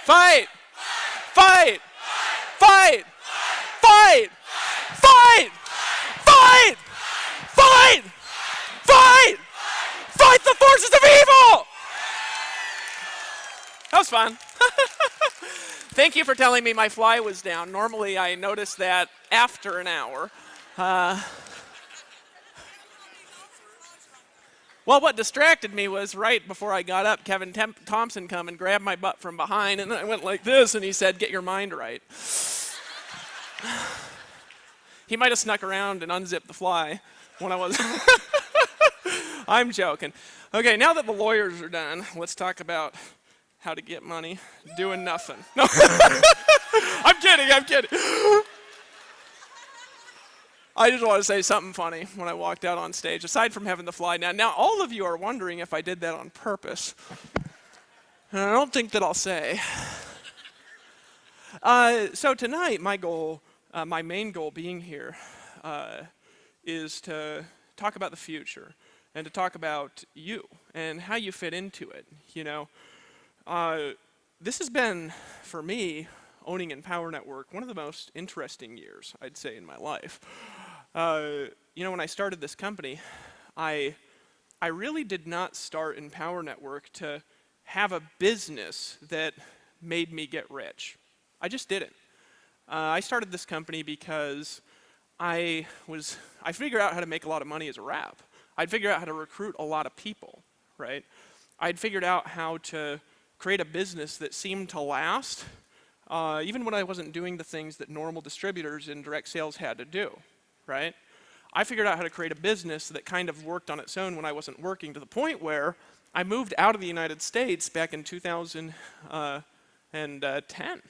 Fight! Fight! Fight! Fight! Fight! Fight! Fight! Fight! Fight the forces of evil! That was fun. Thank you for telling me my fly was down. Normally I notice that after an hour. Well, what distracted me was right before I got up, Kevin Thompson come and grabbed my butt from behind, and I went like this, and he said, "Get your mind right." He might have snuck around and unzipped the fly when I was... I'm joking. Okay, now that the lawyers are done, let's talk about how to get money doing nothing. No, I'm kidding. I just want to say something funny when I walked out on stage, aside from having the fly down. Now, all of you are wondering if I did that on purpose. And I don't think that I'll say. So tonight, my goal, my main goal being here, is to talk about the future and to talk about you and how you fit into it. You know, this has been, for me, owning Empower Network, one of the most interesting years, I'd say, in my life. You know, when I started this company, I really did not start Empower Network to have a business that made me get rich. I just didn't. I started this company because I figured out how to make a lot of money as a rep. I'd figured out how to recruit a lot of people, right? I'd figured out how to create a business that seemed to last, even when I wasn't doing the things that normal distributors in direct sales had to do, right? I figured out how to create a business that kind of worked on its own when I wasn't working, to the point where I moved out of the United States back in 2010,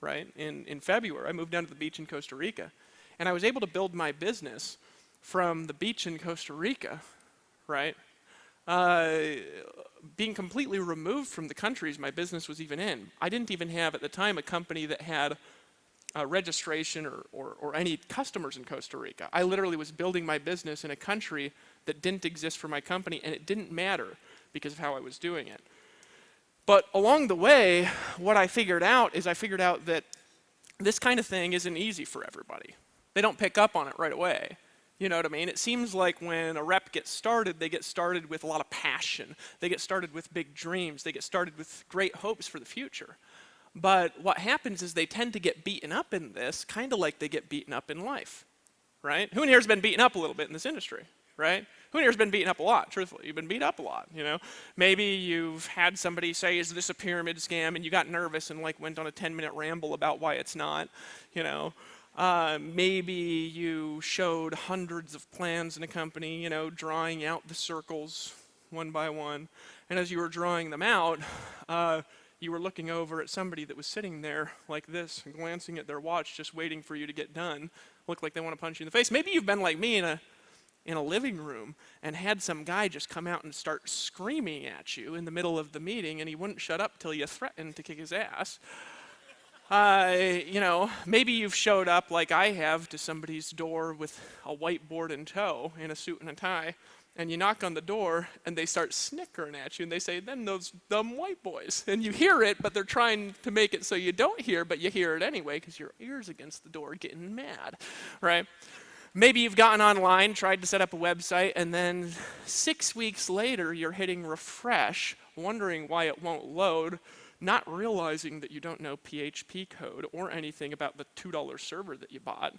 right? In February, I moved down to the beach in Costa Rica. And I was able to build my business from the beach in Costa Rica, right? Being completely removed from the countries my business was even in. I didn't even have, at the time, a company that had a registration or any customers in Costa Rica. I literally was building my business in a country that didn't exist for my company, and it didn't matter because of how I was doing it. But along the way, what I figured out that this kind of thing isn't easy for everybody. They don't pick up on it right away. You know what I mean? It seems like when a rep gets started, they get started with a lot of passion. They get started with big dreams. They get started with great hopes for the future. But what happens is they tend to get beaten up in this, kind of like they get beaten up in life, right? Who in here has been beaten up a little bit in this industry, right? Who in here has been beaten up a lot, truthfully? You've been beat up a lot, you know? Maybe you've had somebody say, "Is this a pyramid scam?" and you got nervous and like went on a 10-minute ramble about why it's not, you know? Maybe you showed hundreds of plans in a company, you know, drawing out the circles one by one. And as you were drawing them out, you were looking over at somebody that was sitting there like this, and glancing at their watch, just waiting for you to get done. Looked like they want to punch you in the face. Maybe you've been like me in a living room and had some guy just come out and start screaming at you in the middle of the meeting, and he wouldn't shut up till you threatened to kick his ass. You know, maybe you've showed up like I have to somebody's door with a whiteboard in tow in a suit and a tie, and you knock on the door and they start snickering at you and they say, "Them those dumb white boys." And you hear it, but they're trying to make it so you don't hear, but you hear it anyway because your ear's against the door getting mad, right? Maybe you've gotten online, tried to set up a website, and then 6 weeks later you're hitting refresh, wondering why it won't load, not realizing that you don't know PHP code or anything about the $2 server that you bought.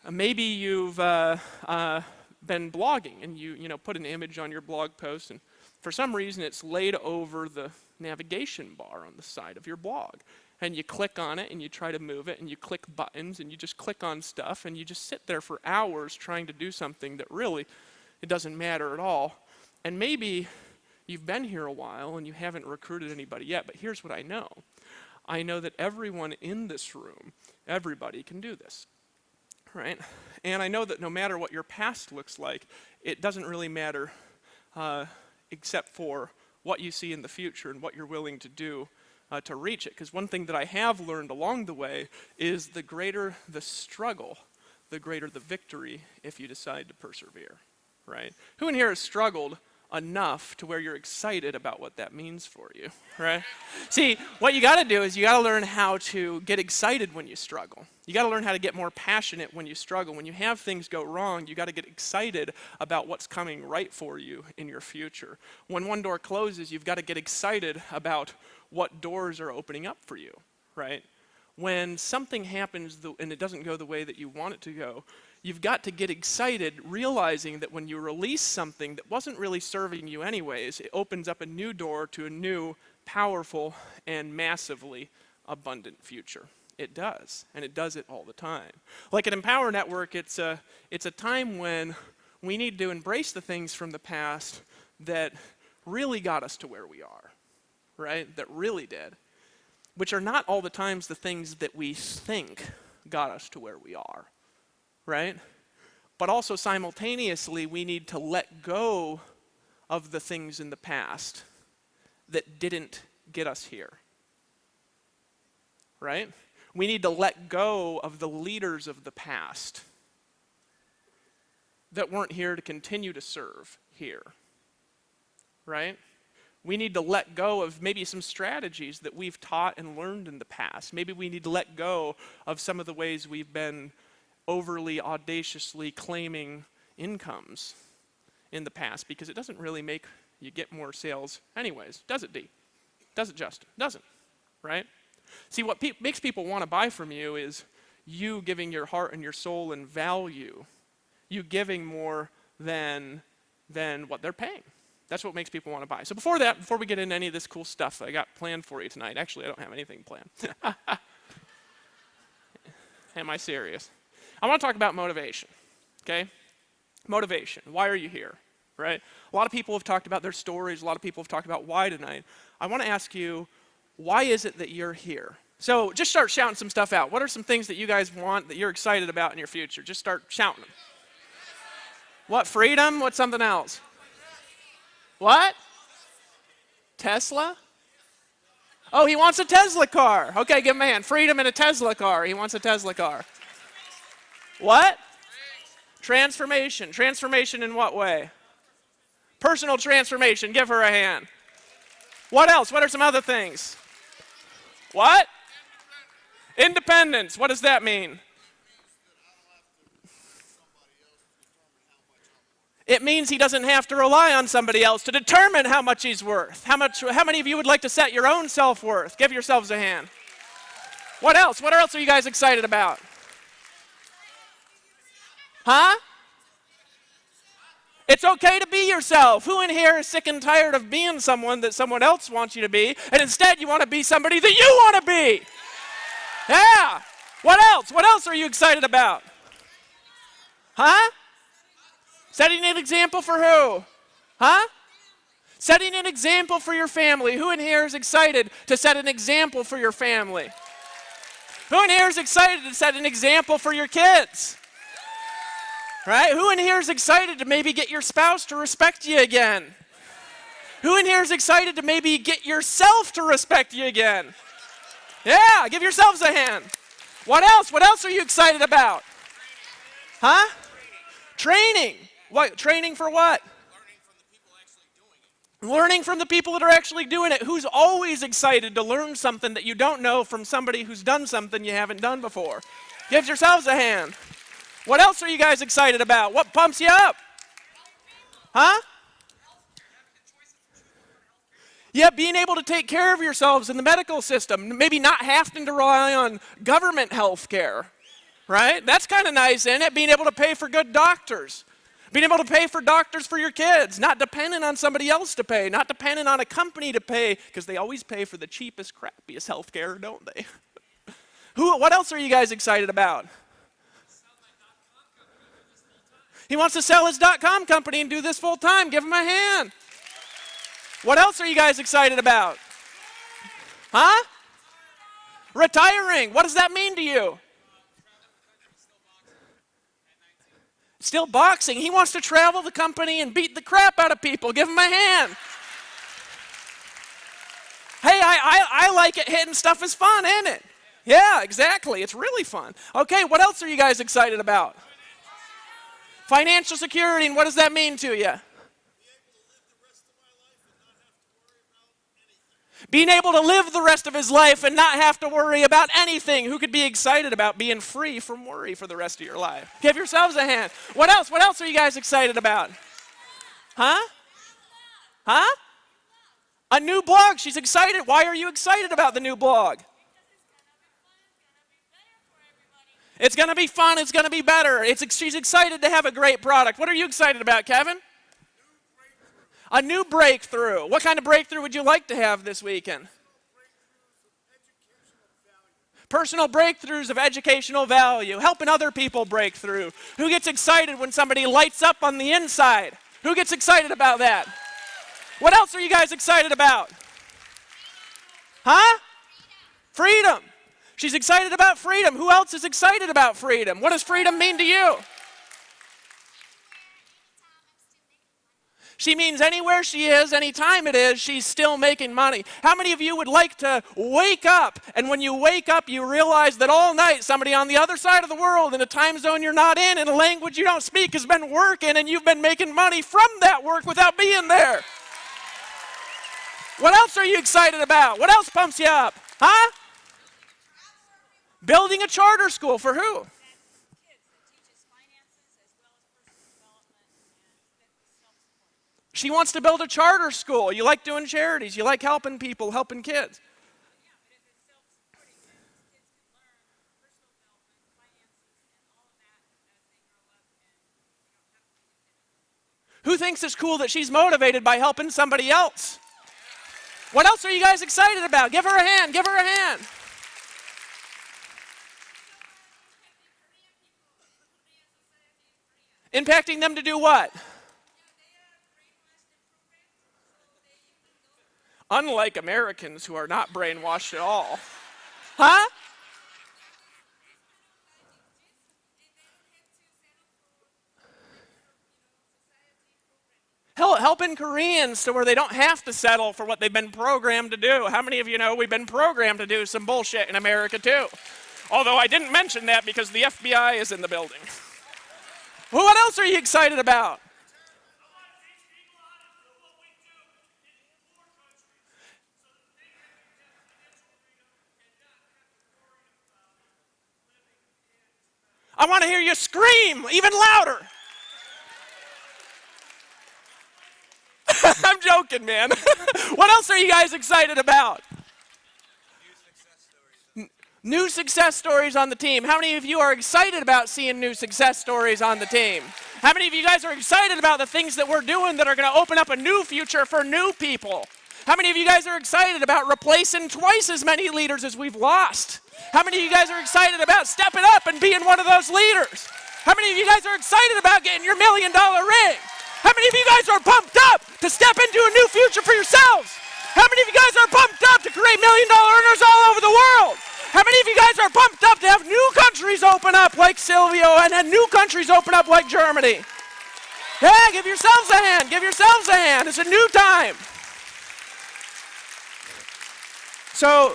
Maybe you've been blogging and you put an image on your blog post, and for some reason it's laid over the navigation bar on the side of your blog. And you click on it and you try to move it and you click buttons and you just click on stuff and you just sit there for hours trying to do something that really, it doesn't matter at all. And maybe you've been here a while and you haven't recruited anybody yet, but here's what I know. I know that everyone in this room, everybody can do this, right? And I know that no matter what your past looks like, it doesn't really matter except for what you see in the future and what you're willing to do to reach it. Because one thing that I have learned along the way is the greater the struggle, the greater the victory if you decide to persevere, right? Who in here has struggled enough to where you're excited about what that means for you, right? See, what you got to do is you got to learn how to get excited when you struggle. You got to learn how to get more passionate when you struggle. When you have things go wrong, you got to get excited about what's coming right for you in your future. When one door closes, you've got to get excited about what doors are opening up for you, right? When something happens and it doesn't go the way that you want it to go, you've got to get excited realizing that when you release something that wasn't really serving you anyways, it opens up a new door to a new, powerful, and massively abundant future. It does, and it does it all the time. Like at Empower Network, it's a time when we need to embrace the things from the past that really got us to where we are, right? That really did. Which are not all the times the things that we think got us to where we are. Right? But also simultaneously, we need to let go of the things in the past that didn't get us here. Right? We need to let go of the leaders of the past that weren't here to continue to serve here. Right? We need to let go of maybe some strategies that we've taught and learned in the past. Maybe we need to let go of some of the ways we've been overly audaciously claiming incomes in the past, because it doesn't really make you get more sales anyways. Does it, D? Does it, Justin? Doesn't, right? See, what makes people want to buy from you is you giving your heart and your soul and value. You giving more than what they're paying. That's what makes people want to buy. So before we get into any of this cool stuff that I got planned for you tonight, actually I don't have anything planned. Am I serious? I want to talk about motivation, okay? Motivation. Why are you here, right? A lot of people have talked about their stories. A lot of people have talked about why tonight. I want to ask you, why is it that you're here? So just start shouting some stuff out. What are some things that you guys want, that you're excited about in your future? Just start shouting them. What, freedom? What's something else? What? Tesla? Oh, he wants a Tesla car. Okay, give him a hand. Freedom and a Tesla car. He wants a Tesla car. What? Transformation. Transformation in what way? Personal transformation. Give her a hand. What else? What are some other things? What? Independence. What does that mean? It means he doesn't have to rely on somebody else to determine how much he's worth. How many of you would like to set your own self-worth? Give yourselves a hand. What else? What else are you guys excited about? Huh? It's okay to be yourself. Who in here is sick and tired of being someone that someone else wants you to be, and instead you want to be somebody that you want to be? Yeah. What else? What else are you excited about? Huh? Setting an example for who? Huh? Setting an example for your family. Who in here is excited to set an example for your family? Who in here is excited to set an example for your kids? Right? Who in here is excited to maybe get your spouse to respect you again? Who in here is excited to maybe get yourself to respect you again? Yeah, give yourselves a hand. What else? What else are you excited about? Huh? Training. What? Training for what? Learning from the people that are actually doing it. Who's always excited to learn something that you don't know from somebody who's done something you haven't done before? Give yourselves a hand. What else are you guys excited about? What pumps you up? Huh? Yeah, being able to take care of yourselves in the medical system. Maybe not having to rely on government health care. Right? That's kind of nice, isn't it? Being able to pay for good doctors. Being able to pay for doctors for your kids. Not dependent on somebody else to pay. Not dependent on a company to pay. Because they always pay for the cheapest, crappiest health care, don't they? What else are you guys excited about? He wants to sell his .com company and do this full time. Give him a hand. What else are you guys excited about? Huh? Retiring. What does that mean to you? Still boxing. He wants to travel the company and beat the crap out of people. Give him a hand. Hey, I like it. Hitting stuff is fun, isn't it? Yeah, exactly. It's really fun. Okay, what else are you guys excited about? Financial security, and what does that mean to you? Being able to live the rest of his life and not have to worry about anything. Who could be excited about being free from worry for the rest of your life? Give yourselves a hand. What else? What else are you guys excited about? Huh? Huh? A new blog. She's excited. Why are you excited about the new blog? It's going to be fun. It's going to be better. She's excited to have a great product. What are you excited about, Kevin? A new breakthrough. What kind of breakthrough would you like to have this weekend? Personal breakthroughs of educational value. Helping other people break through. Who gets excited when somebody lights up on the inside? Who gets excited about that? What else are you guys excited about? Huh? Freedom. She's excited about freedom. Who else is excited about freedom? What does freedom mean to you? She means anywhere she is, anytime it is, she's still making money. How many of you would like to wake up, and when you wake up, you realize that all night somebody on the other side of the world, in a time zone you're not in a language you don't speak, has been working, and you've been making money from that work without being there? What else are you excited about? What else pumps you up? Huh? Building a charter school for who? She wants to build a charter school. You like doing charities. You like helping people, helping kids. Who thinks it's cool that she's motivated by helping somebody else? What else are you guys excited about? Give her a hand. Give her a hand. Impacting them to do what? Unlike Americans who are not brainwashed at all. Huh? Helping Koreans to where they don't have to settle for what they've been programmed to do. How many of you know we've been programmed to do some bullshit in America too? Although I didn't mention that because the FBI is in the building. Well, what else are you excited about? I want to hear you scream even louder. I'm joking, man. What else are you guys excited about? New success stories on the team. How many of you are excited about seeing new success stories on the team? How many of you guys are excited about the things that we're doing that are going to open up a new future for new people? How many of you guys are excited about replacing twice as many leaders as we've lost? How many of you guys are excited about stepping up and being one of those leaders? How many of you guys are excited about getting your $1 million ring? How many of you guys are pumped up to step into a new future for yourselves? How many of you guys are pumped up to create $1 million earners all over the world? How many of you guys are pumped up to have new countries open up like Silvio and then new countries open up like Germany? Yeah, give yourselves a hand. Give yourselves a hand. It's a new time. So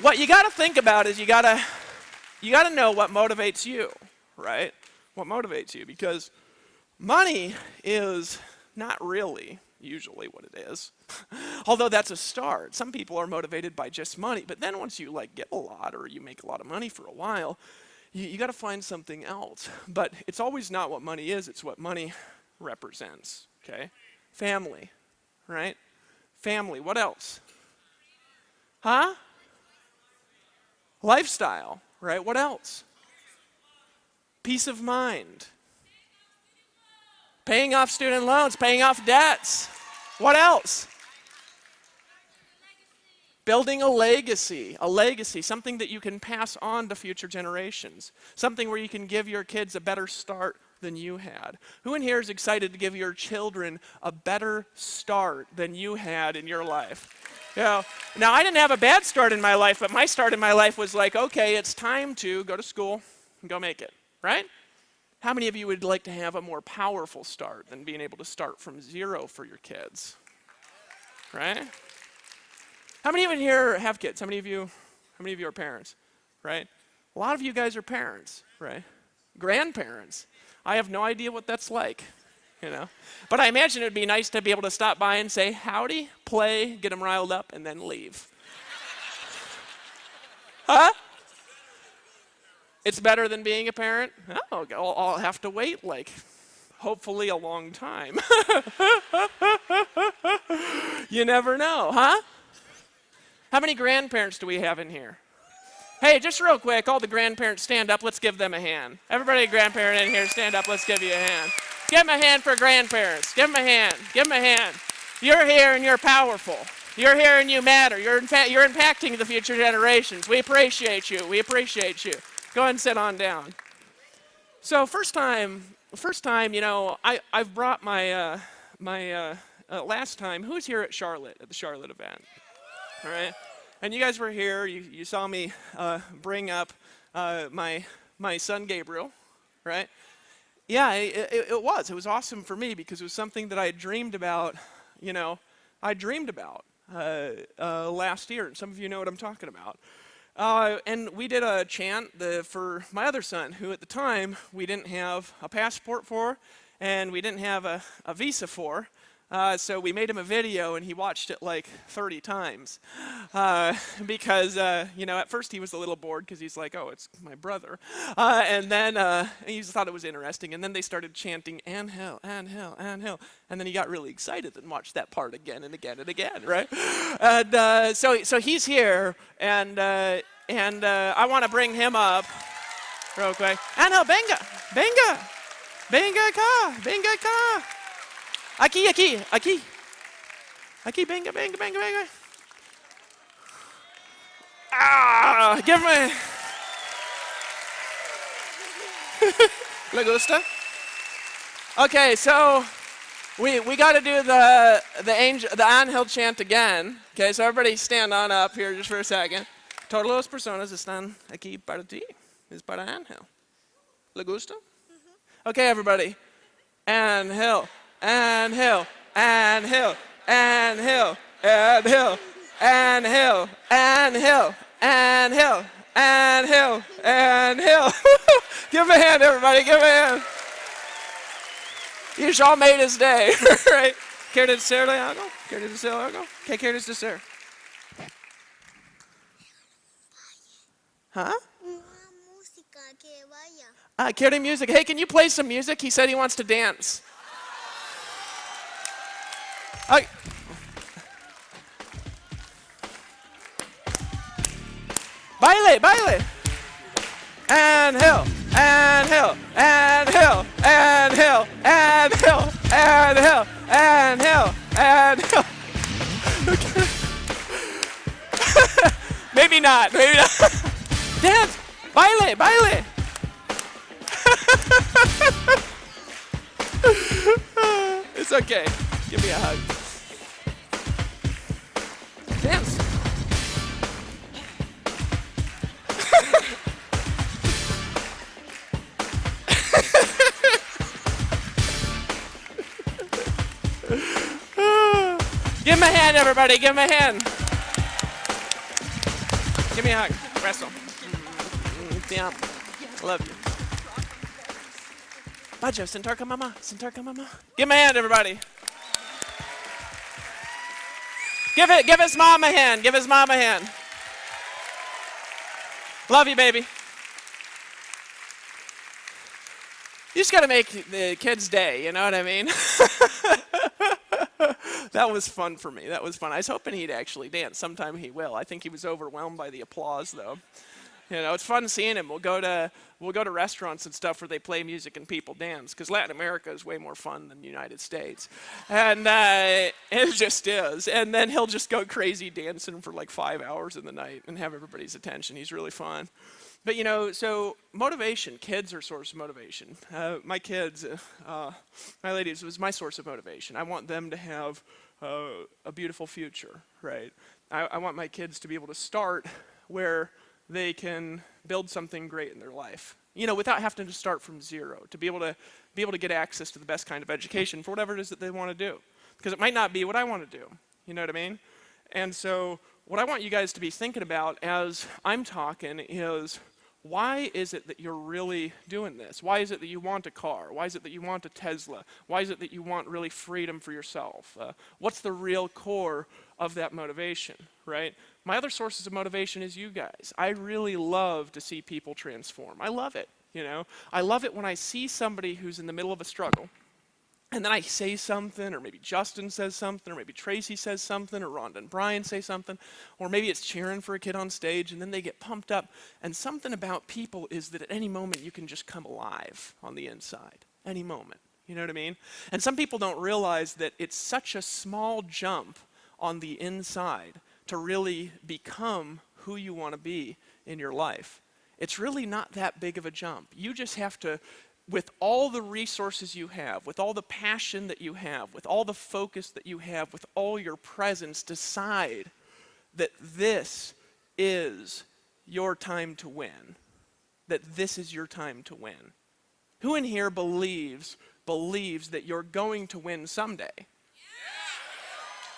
what you got to think about is you got to know what motivates you, right? What motivates you, because money is not really usually what it is. Although that's a start. Some people are motivated by just money, but then once you get a lot or you make a lot of money for a while, you got to find something else. But it's always not what money is, it's what money represents, okay? Family, right? Family, what else? Huh? Lifestyle, right? What else? Peace of mind. Paying off student loans, paying off debts. What else? Building a legacy, something that you can pass on to future generations, something where you can give your kids a better start than you had. Who in here is excited to give your children a better start than you had in your life? You know, now I didn't have a bad start in my life, but my start in my life was like, okay, it's time to go to school and go make it, right? How many of you would like to have a more powerful start than being able to start from zero for your kids? Right? How many of you here have kids? How many of you are parents? Right? A lot of you guys are parents, right? Grandparents. I have no idea what that's like. you know. But I imagine it would be nice to be able to stop by and say, howdy, play, get them riled up, and then leave. Huh? It's better than being a parent? Oh, I'll have to wait, like, hopefully a long time. You never know, huh? How many grandparents do we have in here? Hey, just real quick, all the grandparents stand up. Let's give them a hand. Everybody, grandparent in here, stand up. Let's give you a hand. Give them a hand for grandparents. Give them a hand. Give them a hand. You're here and you're powerful. You're here and you matter. You're impacting the future generations. We appreciate you. We appreciate you. Go ahead and sit on down. So first time, you know, I've brought my last time. Who was here at Charlotte, at the Charlotte event? All right, and you guys were here. You saw me bring up my son Gabriel, right? Yeah, it was awesome for me because it was something that I had dreamed about. You know, I dreamed about last year, and some of you know what I'm talking about. And we did a chant for my other son, who at the time we didn't have a passport for, and we didn't have a visa for. So we made him a video, and he watched it like 30 times. Because, you know, at first he was a little bored because he's like, oh, it's my brother. And then he just thought it was interesting. And then they started chanting, Angel, Angel, Angel. And then he got really excited and watched that part again and again and again, right? And so he's here, and I want to bring him up real quick. Angel, venga, venga, venga acá, venga acá. Aquí, aquí, aquí. Aquí, venga, venga, venga, venga. Ah, give me. ¿Le gusta? Okay, so we got to do the Angel chant again. Okay, so everybody stand on up here just for a second. Todas las personas están aquí para ti. Es para Angel. ¿Le gusta? Okay, everybody. Angel. And hill, and hill, and hill, and hill, and hill, and hill, and hill, and hill, and hill. Give him a hand, everybody, give him a hand. You all made his day, right? ¿Quieres decirle algo? ¿Quieres decirle algo? ¿Qué quieres decir? Huh? Quiere music. Hey, can you play some music? He said he wants to dance. Ay. Baile, baile. And hill, and hill, and hill, and hill, and hill, and hill, and hill, and hill. Okay. Maybe not, maybe not. Dance, baile, baile. It's okay. Give me a hug. Dance. Give him a hand, everybody. Give him a hand. Give me a hug. Wrestle. Yeah. Love you. Bajo, sentar ka mama. Sentar ka mama. Give him a hand, everybody. Give his mom a hand. Give his mom a hand. Love you, baby. You just got to make the kid's day, you know what I mean? That was fun for me. That was fun. I was hoping he'd actually dance. Sometime he will. I think he was overwhelmed by the applause, though. You know, it's fun seeing him. We'll go to restaurants and stuff where they play music and people dance, because Latin America is way more fun than the United States. And it just is. And then he'll just go crazy dancing for like 5 hours in the night and have everybody's attention. He's really fun. But, you know, so motivation, kids are a source of motivation. My kids, my ladies, was my source of motivation. I want them to have a beautiful future, right? I want my kids to be able to start where they can build something great in their life, you know, without having to start from zero, to be able to get access to the best kind of education for whatever it is that they want to do, because it might not be what I want to do, you know what I mean? And so what I want you guys to be thinking about as I'm talking is, Why is it that you're really doing this? Why is it that you want a car? Why is it that you want a Tesla? Why is it that you want really freedom for yourself? What's the real core of that motivation, right? My other sources of motivation is you guys. I really love to see people transform. I love it, you know? I love it when I see somebody who's in the middle of a struggle, and then I say something, or maybe Justin says something, or maybe Tracy says something, or Rhonda and Brian say something, or maybe it's cheering for a kid on stage, and then they get pumped up. And something about people is that at any moment you can just come alive on the inside. Any moment. You know what I mean? And some people don't realize that it's such a small jump on the inside to really become who you want to be in your life. It's really not that big of a jump. You just have to, with all the resources you have, with all the passion that you have, with all the focus that you have, with all your presence, decide that this is your time to win. That this is your time to win. Who in here believes that you're going to win someday?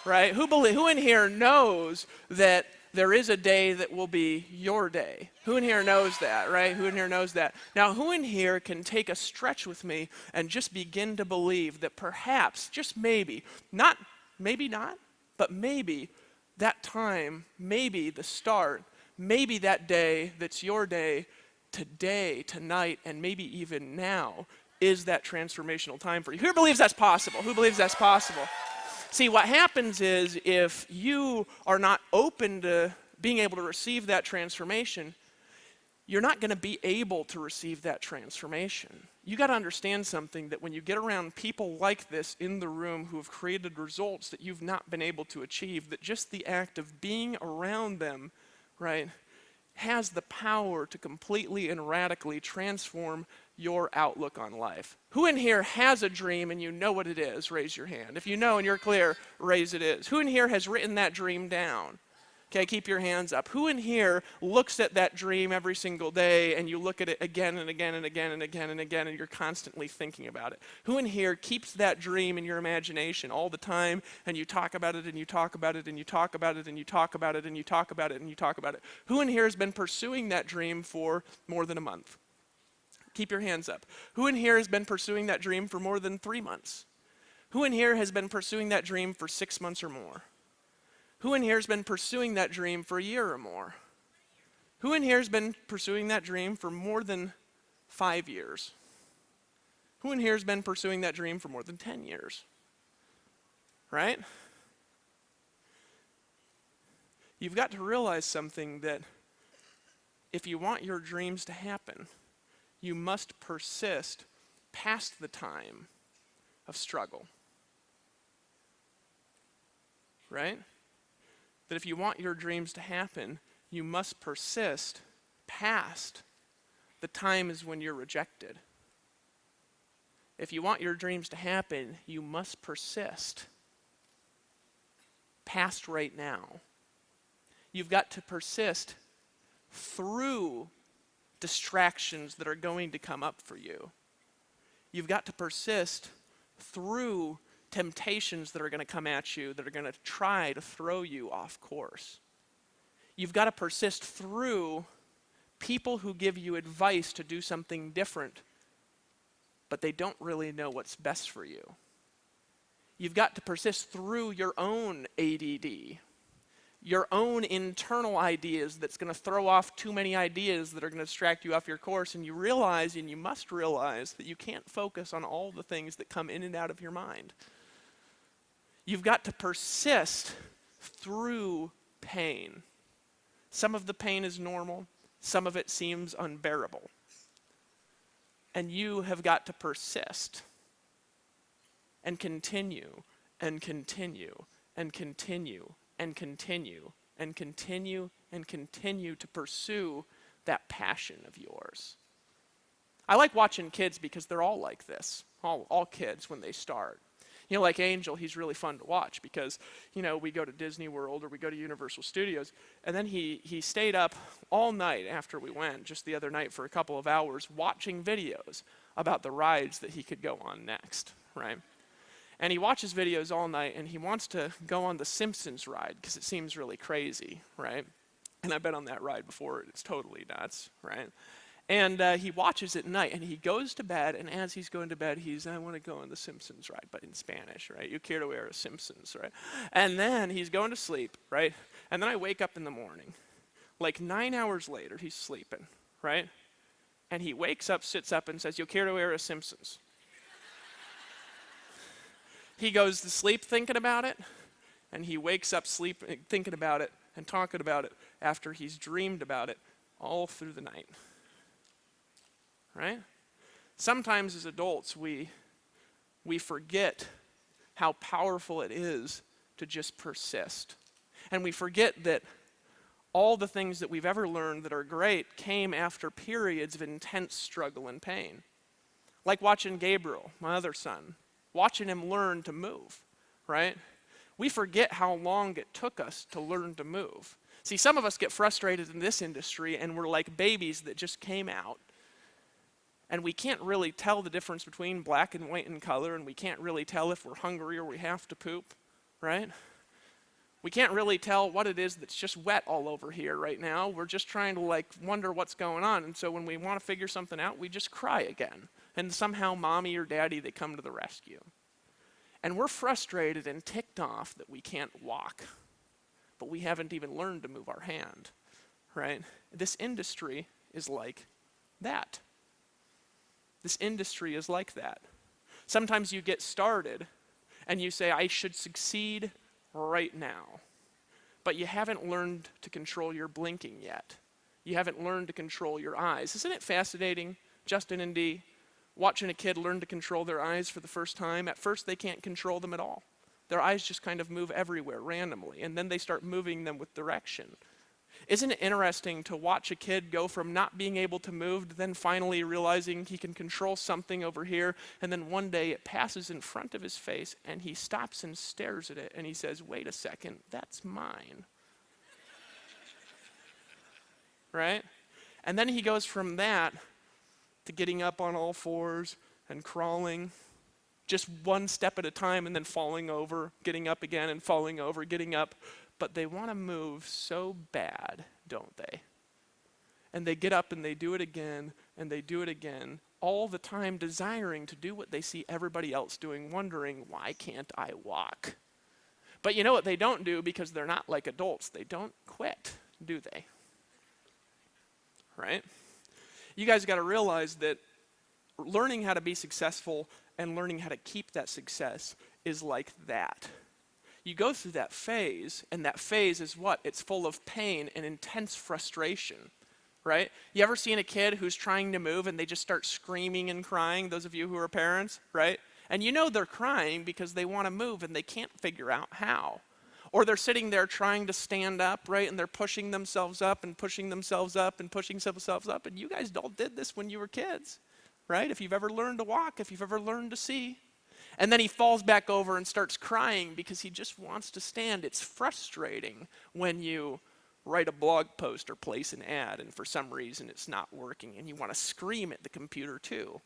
Right? Who in here knows that there is a day that will be your day? Who in here knows that, right? Who in here knows that? Now, who in here can take a stretch with me and just begin to believe that perhaps, just maybe, maybe not, but maybe that time, maybe the start, maybe that day that's your day, today, tonight, and maybe even now, is that transformational time for you? Who believes that's possible? Who believes that's possible? See, what happens is if you are not open to being able to receive that transformation, you're not going to be able to receive that transformation. You got to understand something, that when you get around people like this in the room who have created results that you've not been able to achieve, that just the act of being around them, right, has the power to completely and radically transform your outlook on life. Who in here has a dream and you know what it is? Raise your hand. If you know and you're clear, raise it is. Who in here has written that dream down? Okay, keep your hands up. Who in here looks at that dream every single day and you look at it again and again and again and again and again and you're constantly thinking about it? Who in here keeps that dream in your imagination all the time and you talk about it and you talk about it and you talk about it and you talk about it and you talk about it and you talk about it? Who in here has been pursuing that dream for more than a month? Keep your hands up. Who in here has been pursuing that dream for more than 3 months? Who in here has been pursuing that dream for 6 months or more? Who in here has been pursuing that dream for a year or more? Who in here has been pursuing that dream for more than 5 years? Who in here has been pursuing that dream for more than 10 years? Right? You've got to realize something, that if you want your dreams to happen, you must persist past the time of struggle. Right? That if you want your dreams to happen, you must persist past the times when you're rejected. If you want your dreams to happen, you must persist past right now. You've got to persist through distractions that are going to come up for you. You've got to persist through temptations that are going to come at you, that are going to try to throw you off course. You've got to persist through people who give you advice to do something different, but they don't really know what's best for you. You've got to persist through your own ADD, your own internal ideas that's going to throw off too many ideas that are going to distract you off your course, and you realize, and you must realize, that you can't focus on all the things that come in and out of your mind. You've got to persist through pain. Some of the pain is normal, some of it seems unbearable. And you have got to persist and continue and continue and continue and continue and continue and continue to pursue that passion of yours. I like watching kids because they're all like this, all kids when they start. You know, like Angel, he's really fun to watch because, you know, we go to Disney World or we go to Universal Studios, and then he stayed up all night after we went, just the other night for a couple of hours, watching videos about the rides that he could go on next, right? And he watches videos all night, and he wants to go on the Simpsons ride because it seems really crazy, right? And I've been on that ride before. It's totally nuts, right? And he watches at night, and he goes to bed, and as he's going to bed, I want to go on the Simpsons ride, but in Spanish, right? You quiero ver a Simpsons, right? And then he's going to sleep, right? And then I wake up in the morning. Like 9 hours later, he's sleeping, right? And he wakes up, sits up, and says, Yo quiero ver a Simpsons. He goes to sleep thinking about it, and he wakes up thinking about it and talking about it after he's dreamed about it all through the night. Right? Sometimes as adults, we forget how powerful it is to just persist. And we forget that all the things that we've ever learned that are great came after periods of intense struggle and pain. Like watching Gabriel, my other son, watching him learn to move, right? We forget how long it took us to learn to move. See, some of us get frustrated in this industry and we're like babies that just came out. And we can't really tell the difference between black and white in color, and we can't really tell if we're hungry or we have to poop, right? We can't really tell what it is that's just wet all over here right now. We're just trying to wonder what's going on. And so when we want to figure something out, we just cry again. And somehow mommy or daddy, they come to the rescue. And we're frustrated and ticked off that we can't walk, but we haven't even learned to move our hand, right? This industry is like that. This industry is like that. Sometimes you get started and you say, I should succeed right now. But you haven't learned to control your blinking yet. You haven't learned to control your eyes. Isn't it fascinating, Justin and Dee, watching a kid learn to control their eyes for the first time? At first they can't control them at all. Their eyes just kind of move everywhere randomly, and then they start moving them with direction. Isn't it interesting to watch a kid go from not being able to move to then finally realizing he can control something over here, and then one day it passes in front of his face and he stops and stares at it and he says, wait a second, that's mine. Right? And then he goes from that to getting up on all fours and crawling, just one step at a time, and then falling over, getting up again and falling over, getting up. But they want to move so bad, don't they? And they get up and they do it again and they do it again, all the time desiring to do what they see everybody else doing, wondering, why can't I walk? But you know what they don't do, because they're not like adults? They don't quit, do they? Right? You guys got to realize that learning how to be successful and learning how to keep that success is like that. You go through that phase, and that phase is what? It's full of pain and intense frustration, right? You ever seen a kid who's trying to move and they just start screaming and crying, those of you who are parents, right? And you know they're crying because they want to move and they can't figure out how. Or they're sitting there trying to stand up, right? And they're pushing themselves up and pushing themselves up and pushing themselves up. And you guys all did this when you were kids, right? If you've ever learned to walk, if you've ever learned to see. And then he falls back over and starts crying because he just wants to stand. It's frustrating when you write a blog post or place an ad and for some reason it's not working and you want to scream at the computer too.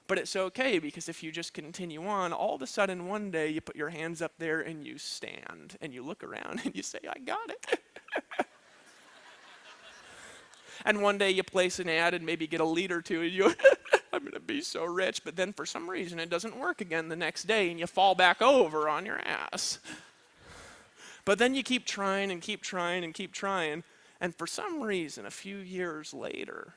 But it's okay, because if you just continue on, all of a sudden one day you put your hands up there and you stand and you look around and you say, I got it. And one day you place an ad and maybe get a lead or two and you, I'm going to be so rich. But then for some reason it doesn't work again the next day and you fall back over on your ass. But then you keep trying and keep trying and keep trying. And for some reason, a few years later,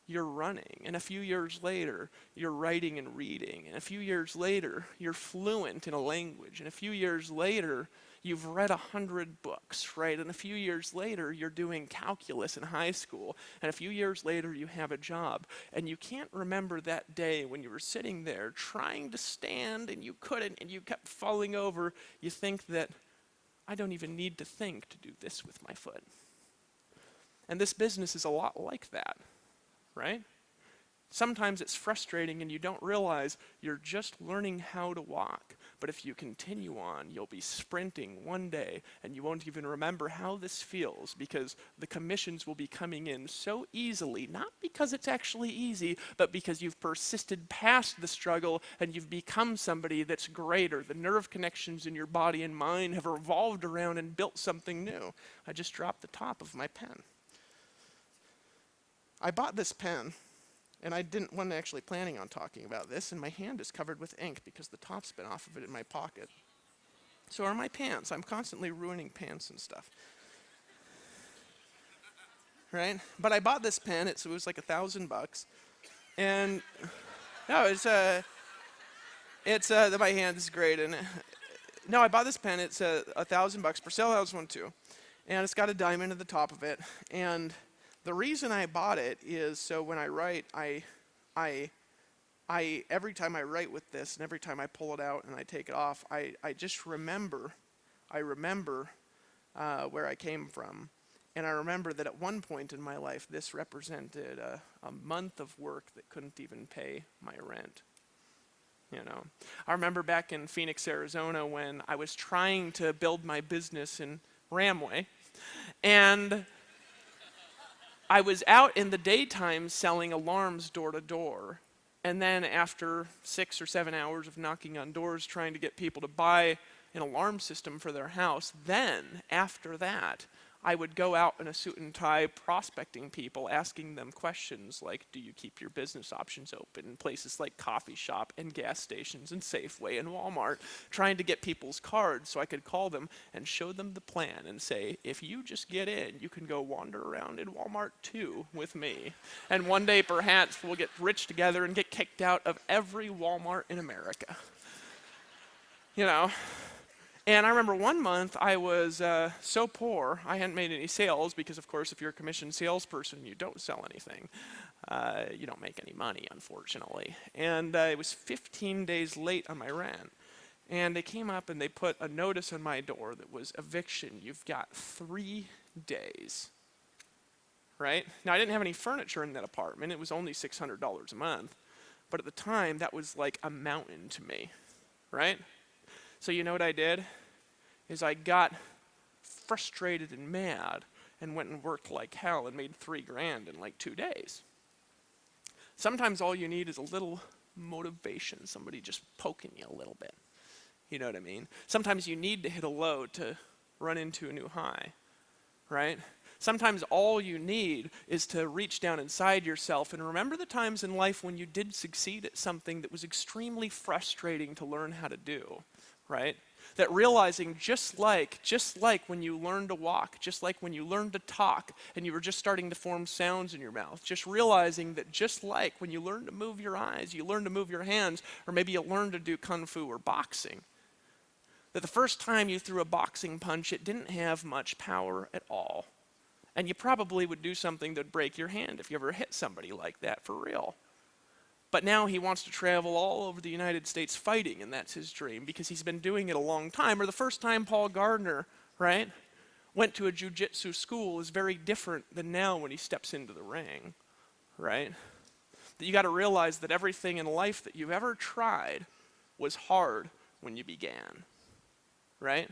you're running. And a few years later, you're writing and reading. And a few years later, you're fluent in a language. And a few years later, you've read 100 books, right? And a few years later, you're doing calculus in high school. And a few years later, you have a job. And you can't remember that day when you were sitting there trying to stand and you couldn't and you kept falling over. You think that, I don't even need to think to do this with my foot. And this business is a lot like that, right? Sometimes it's frustrating and you don't realize you're just learning how to walk. But if you continue on, you'll be sprinting one day and you won't even remember how this feels, because the commissions will be coming in so easily, not because it's actually easy, but because you've persisted past the struggle and you've become somebody that's greater. The nerve connections in your body and mind have revolved around and built something new. I just dropped the top of my pen. I bought this pen, and wasn't actually planning on talking about this, and my hand is covered with ink because the top's been off of it in my pocket. So are my pants. I'm constantly ruining pants and stuff. Right? But I bought this pen. It was like $1,000, and no, my hand is great, and no, I bought this pen. It's $1,000. Purcell has one too, and it's got a diamond at the top of it, and the reason I bought it is so when I write, I every time I write with this and every time I pull it out and I take it off, I just remember, where I came from. And I remember that at one point in my life, this represented a month of work that couldn't even pay my rent. You know, I remember back in Phoenix, Arizona, when I was trying to build my business in Ramway, and I was out in the daytime selling alarms door to door, and then after 6 or 7 hours of knocking on doors trying to get people to buy an alarm system for their house, then after that I would go out in a suit and tie prospecting people, asking them questions like, do you keep your business options open in places like coffee shop and gas stations and Safeway and Walmart, trying to get people's cards so I could call them and show them the plan and say, if you just get in, you can go wander around in Walmart too with me. And one day perhaps we'll get rich together and get kicked out of every Walmart in America. You know? And I remember one month I was so poor, I hadn't made any sales because, of course, if you're a commissioned salesperson, you don't sell anything. You don't make any money, unfortunately. And it was 15 days late on my rent. And they came up and they put a notice on my door that was eviction. You've got 3 days. Right? Now, I didn't have any furniture in that apartment. It was only $600 a month. But at the time, that was like a mountain to me. Right? So you know what I did? Is I got frustrated and mad and went and worked like hell and made $3 grand in like 2 days. Sometimes all you need is a little motivation, somebody just poking you a little bit. You know what I mean? Sometimes you need to hit a low to run into a new high, right? Sometimes all you need is to reach down inside yourself and remember the times in life when you did succeed at something that was extremely frustrating to learn how to do. Right? That realizing just like when you learn to walk, just like when you learn to talk and you were just starting to form sounds in your mouth, just realizing that just like when you learn to move your eyes, you learn to move your hands, or maybe you learn to do kung fu or boxing, that the first time you threw a boxing punch, it didn't have much power at all. And you probably would do something that would break your hand if you ever hit somebody like that for real. But now he wants to travel all over the United States fighting, and that's his dream because he's been doing it a long time. Or the first time Paul Gardner, right, went to a jiu-jitsu school is very different than now when he steps into the ring, right? That you got to realize that everything in life that you've ever tried was hard when you began, right?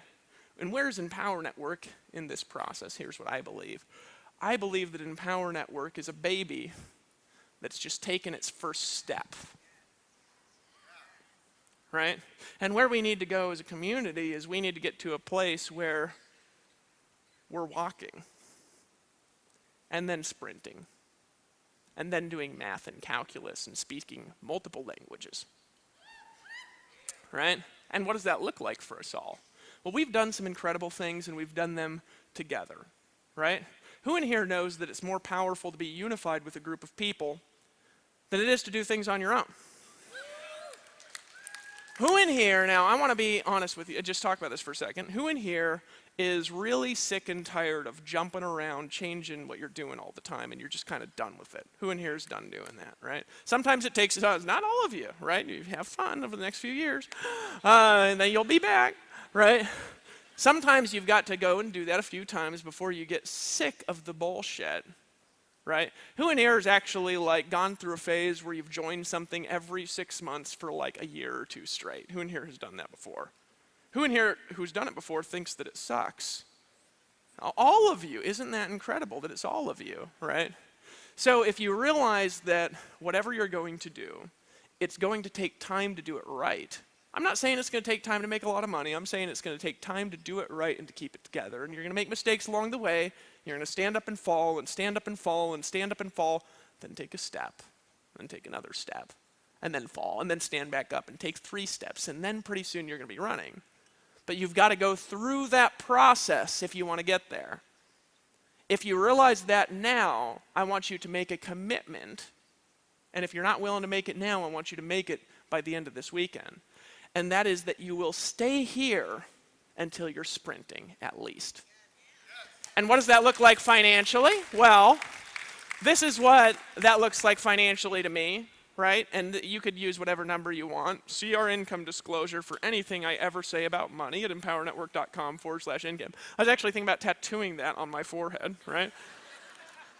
And where's Empower Network in this process? Here's what I believe. I believe that Empower Network is a baby that's just taken its first step, right? And where we need to go as a community is we need to get to a place where we're walking and then sprinting and then doing math and calculus and speaking multiple languages, right? And what does that look like for us all? Well, we've done some incredible things and we've done them together, right? Who in here knows that it's more powerful to be unified with a group of people than it is to do things on your own? Who in here, now I want to be honest with you, just talk about this for a second. Who in here is really sick and tired of jumping around, changing what you're doing all the time, and you're just kind of done with it? Who in here is done doing that, right? Sometimes it takes, not all of you, right? You have fun over the next few years, and then you'll be back, right? Sometimes you've got to go and do that a few times before you get sick of the bullshit, right? Who in here has actually like gone through a phase where you've joined something every 6 months for like a year or two straight? Who in here has done that before? Who in here who's done it before thinks that it sucks? All of you. Isn't that incredible that it's all of you, right? So if you realize that whatever you're going to do, it's going to take time to do it right. I'm not saying it's going to take time to make a lot of money. I'm saying it's going to take time to do it right and to keep it together. And you're going to make mistakes along the way. You're going to stand up and fall and stand up and fall and stand up and fall, then take a step, then take another step, and then fall, and then stand back up and take 3 steps, and then pretty soon you're going to be running. But you've got to go through that process if you want to get there. If you realize that now, I want you to make a commitment. And if you're not willing to make it now, I want you to make it by the end of this weekend. And that is that you will stay here until you're sprinting, at least. And what does that look like financially? Well, this is what that looks like financially to me, right? And you could use whatever number you want. See our income disclosure for anything I ever say about money at empowernetwork.com/income. I was actually thinking about tattooing that on my forehead, right?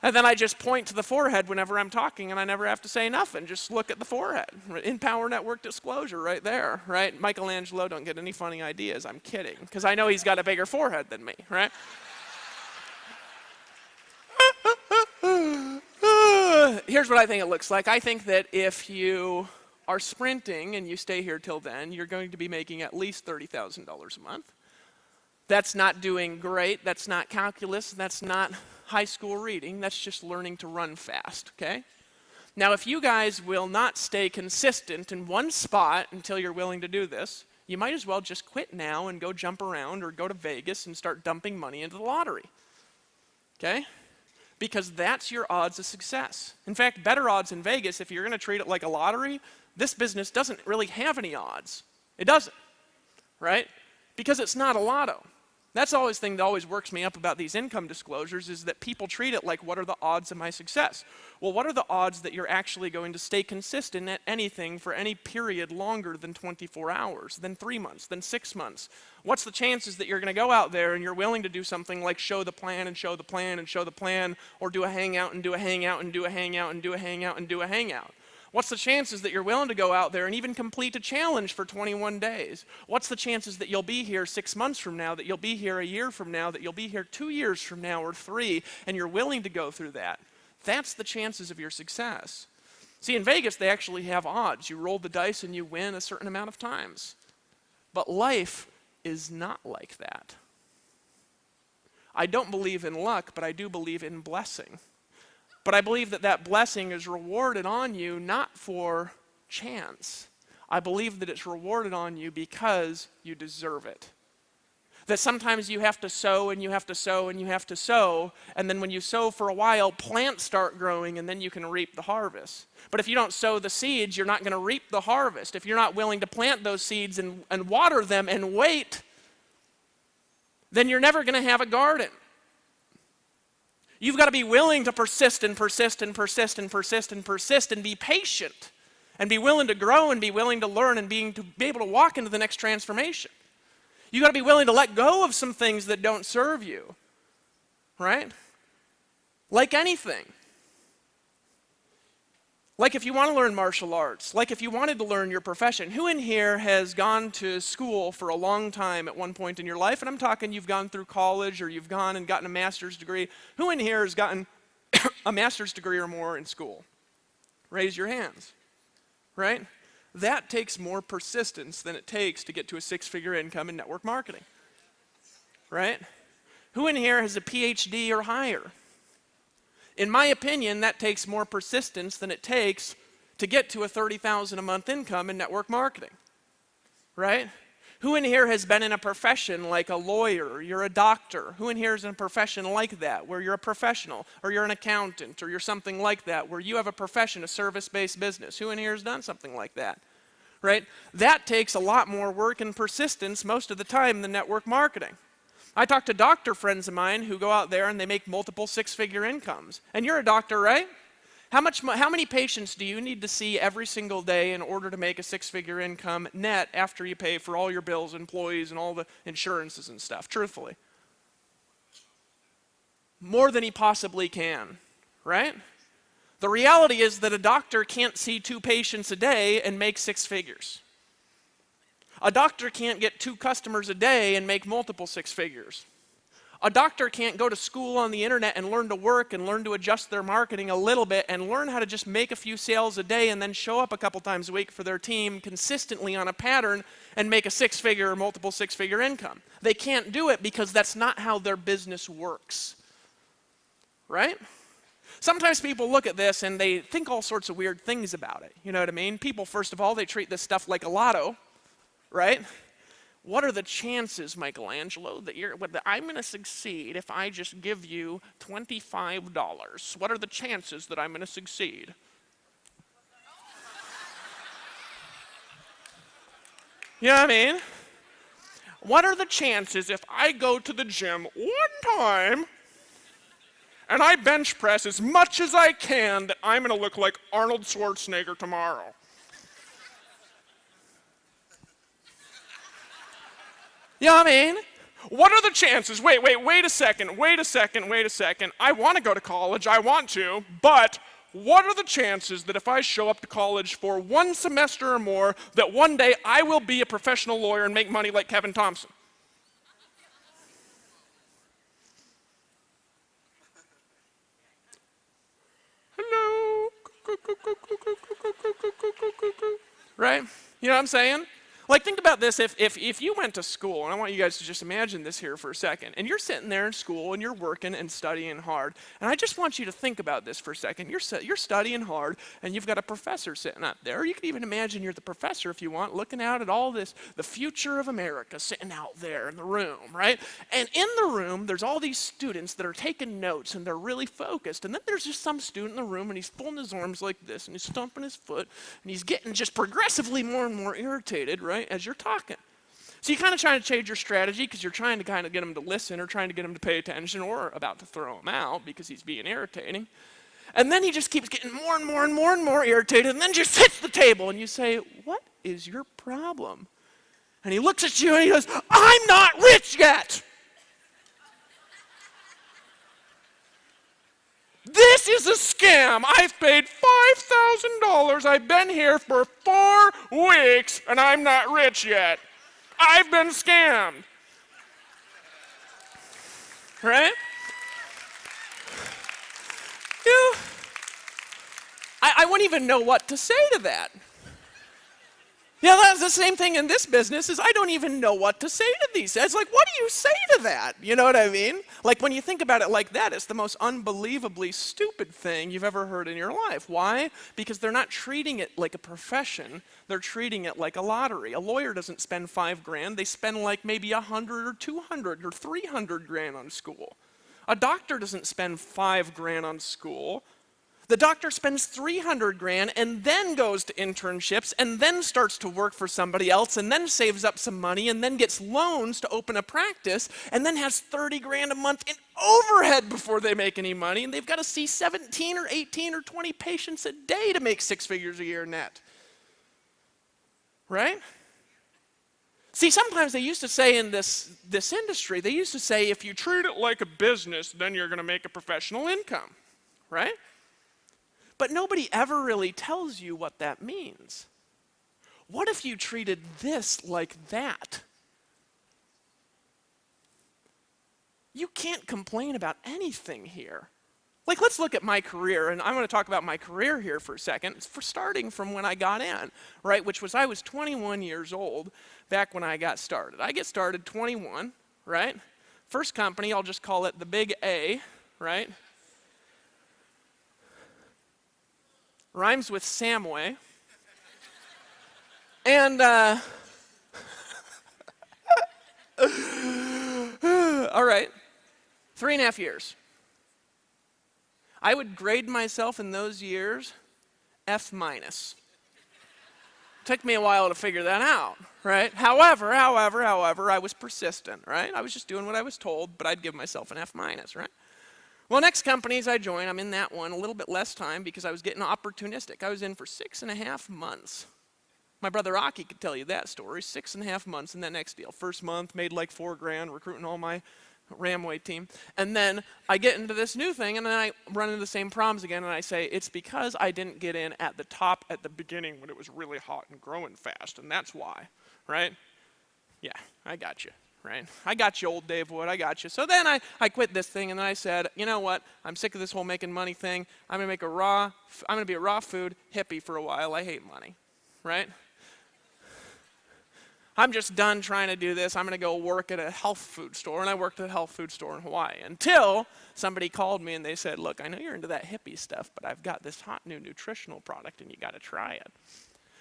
And then I just point to the forehead whenever I'm talking, and I never have to say nothing. Just look at the forehead. Empower Network disclosure right there, right? Michelangelo, don't get any funny ideas. I'm kidding, because I know he's got a bigger forehead than me, right? Here's what I think it looks like. I think that if you are sprinting and you stay here till then, you're going to be making at least $30,000 a month. That's not doing great. That's not calculus. That's not high school reading. That's just learning to run fast, okay? Now, if you guys will not stay consistent in one spot until you're willing to do this, you might as well just quit now and go jump around or go to Vegas and start dumping money into the lottery, okay? Because that's your odds of success. In fact, better odds in Vegas, if you're going to treat it like a lottery, this business doesn't really have any odds. It doesn't, right? Because it's not a lotto. That's always the thing that always works me up about these income disclosures is that people treat it like, what are the odds of my success? Well, what are the odds that you're actually going to stay consistent at anything for any period longer than 24 hours, than 3 months, than 6 months? What's the chances that you're going to go out there and you're willing to do something like show the plan and show the plan and show the plan, or do a hangout and do a hangout and do a hangout and do a hangout and do a hangout? What's the chances that you're willing to go out there and even complete a challenge for 21 days? What's the chances that you'll be here 6 months from now, that you'll be here a year from now, that you'll be here 2 years from now or 3, and you're willing to go through that? That's the chances of your success. See, in Vegas, they actually have odds. You roll the dice and you win a certain amount of times. But life is not like that. I don't believe in luck, but I do believe in blessing. But I believe that that blessing is rewarded on you not for chance. I believe that it's rewarded on you because you deserve it. That sometimes you have to sow and you have to sow and you have to sow, and then when you sow for a while, plants start growing and then you can reap the harvest. But if you don't sow the seeds, you're not going to reap the harvest. If you're not willing to plant those seeds and water them and wait, then you're never going to have a garden. You've got to be willing to persist and persist and persist and persist and persist and be patient and be willing to grow and be willing to learn and to be able to walk into the next transformation. You've got to be willing to let go of some things that don't serve you, right? Like anything. Like if you want to learn martial arts, like if you wanted to learn your profession, who in here has gone to school for a long time at one point in your life? And I'm talking you've gone through college or you've gone and gotten a master's degree. Who in here has gotten a master's degree or more in school? Raise your hands, right? That takes more persistence than it takes to get to a 6-figure income in network marketing, right? Who in here has a PhD or higher? In my opinion, that takes more persistence than it takes to get to a $30,000 a month income in network marketing, right? Who in here has been in a profession like a lawyer, or you're a doctor? Who in here is in a profession like that, where you're a professional, or you're an accountant, or you're something like that, where you have a profession, a service-based business? Who in here has done something like that, right? That takes a lot more work and persistence most of the time than network marketing. I talk to doctor friends of mine who go out there and they make multiple 6-figure incomes. And you're a doctor, right? How many patients do you need to see every single day in order to make a 6-figure income net after you pay for all your bills, employees, and all the insurances and stuff, truthfully? More than he possibly can, right? The reality is that a doctor can't see 2 patients a day and make 6 figures. A doctor can't get 2 customers a day and make multiple 6 figures. A doctor can't go to school on the internet and learn to work and learn to adjust their marketing a little bit and learn how to just make a few sales a day and then show up a couple times a week for their team consistently on a pattern and make a 6-figure or multiple 6-figure income. They can't do it because that's not how their business works, right? Sometimes people look at this and they think all sorts of weird things about it. You know what I mean? People, first of all, they treat this stuff like a lotto, right? What are the chances, Michelangelo, that I'm going to succeed if I just give you $25? What are the chances that I'm going to succeed? You know what I mean? What are the chances if I go to the gym one time and I bench press as much as I can that I'm going to look like Arnold Schwarzenegger tomorrow? You know what I mean? What are the chances? Wait a second. I want to go to college, I want to, but what are the chances that if I show up to college for 1 semester or more, that one day I will be a professional lawyer and make money like Kevin Thompson? Hello? Right? You know what I'm saying? Like, think about this. If you went to school, and I want you guys to just imagine this here for a second, and you're sitting there in school and you're working and studying hard, and I just want you to think about this for a second. You're studying hard, and you've got a professor sitting up there. Or you can even imagine you're the professor, if you want, looking out at all this, the future of America sitting out there in the room, right? And in the room, there's all these students that are taking notes, and they're really focused. And then there's just some student in the room, and he's folding his arms like this, and he's stomping his foot, and he's getting just progressively more and more irritated, right, as you're talking. So you kind of trying to change your strategy because you're trying to kind of get him to listen or trying to get him to pay attention or about to throw him out because he's being irritating. And then he just keeps getting more and more and more and more irritated and then just hits the table and you say, "What is your problem?" And he looks at you and he goes, "I'm not rich yet. This is a scam. I've paid $5,000. I've been here for 4 weeks and I'm not rich yet. I've been scammed." Right? I wouldn't even know what to say to that. Yeah, that's the same thing in this business, is I don't even know what to say to these. It's like, what do you say to that? You know what I mean? Like, when you think about it like that, it's the most unbelievably stupid thing you've ever heard in your life. Why? Because they're not treating it like a profession. They're treating it like a lottery. A lawyer doesn't spend $5,000. They spend like maybe 100 or 200 or 300 grand on school. A doctor doesn't spend $5,000 on school. The doctor spends 300 grand and then goes to internships and then starts to work for somebody else and then saves up some money and then gets loans to open a practice and then has 30 grand a month in overhead before they make any money, and they've got to see 17 or 18 or 20 patients a day to make 6 figures a year net. Right? See, sometimes they used to say in this industry, they used to say, if you treat it like a business, then you're going to make a professional income. Right? But nobody ever really tells you what that means. What if you treated this like that? You can't complain about anything here. Like, let's look at my career, and I'm going to talk about my career here for a second. It's for starting from when I got in, right, which was I was 21 years old back when I got started. I get started 21, right? First company, I'll just call it the Big A, right? Rhymes with Samway. And, all right, 3.5 years. I would grade myself in those years F-. Took me a while to figure that out, right? However, I was persistent, right? I was just doing what I was told, but I'd give myself an F-, right? Well, next companies I joined, I'm in that one a little bit less time because I was getting opportunistic. I was in for 6.5 months. My brother Aki could tell you that story, 6.5 months in that next deal. First month, made like $4,000, recruiting all my Ramway team. And then I get into this new thing, and then I run into the same problems again, and I say, it's because I didn't get in at the top at the beginning when it was really hot and growing fast, and that's why, right? Yeah, I got you, right? I got you, old Dave Wood, I got you. So then I quit this thing, and then I said, you know what? I'm sick of this whole making money thing. I'm gonna be a raw food hippie for a while. I hate money, right? I'm just done trying to do this. I'm going to go work at a health food store. And I worked at a health food store in Hawaii until somebody called me and they said, look, I know you're into that hippie stuff, but I've got this hot new nutritional product and you got to try it.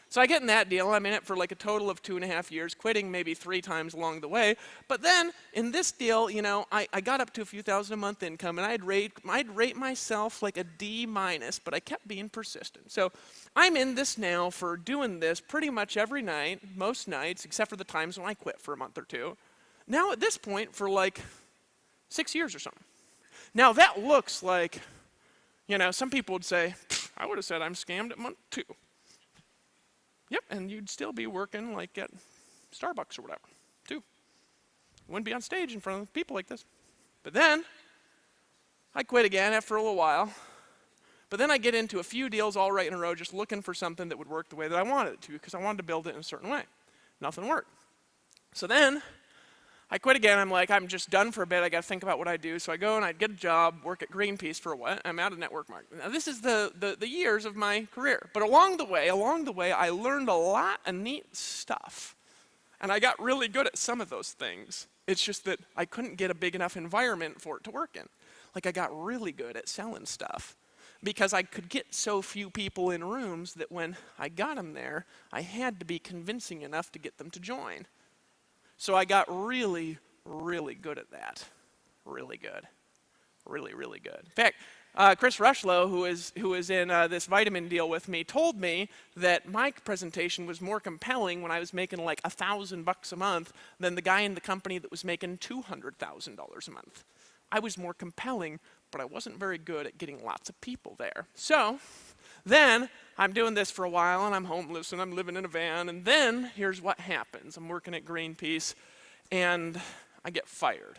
So I get in that deal. I'm in it for like a total of 2.5 years, quitting maybe 3 times along the way. But then in this deal, you know, I got up to a few thousand a month income, and I'd rate myself like a D-, but I kept being persistent. So I'm in this now for doing this pretty much every night, most nights, except for the times when I quit for a month or two. Now at this point for like 6 years or something. Now that looks like, you know, some people would say, I would have said I'm scammed at month 2. Yep, and you'd still be working like at Starbucks or whatever, too. You wouldn't be on stage in front of people like this. But then, I quit again after a little while. But then I get into a few deals all right in a row, just looking for something that would work the way that I wanted it to, because I wanted to build it in a certain way. Nothing worked. So then, I quit again. I'm like, I'm just done for a bit. I got to think about what I do. So I go and I get a job, work at Greenpeace for a while. I'm out of network marketing. Now this is the years of my career. But along the way, I learned a lot of neat stuff. And I got really good at some of those things. It's just that I couldn't get a big enough environment for it to work in. Like I got really good at selling stuff, because I could get so few people in rooms that when I got them there, I had to be convincing enough to get them to join. So I got really, really good at that. Really good. Really, really good. In fact, Chris Rushlow, who is in this vitamin deal with me, told me that my presentation was more compelling when I was making like $1,000 a month than the guy in the company that was making $200,000 a month. I was more compelling, but I wasn't very good at getting lots of people there. So then I'm doing this for a while, and I'm homeless, and I'm living in a van, and then here's what happens. I'm working at Greenpeace, and I get fired.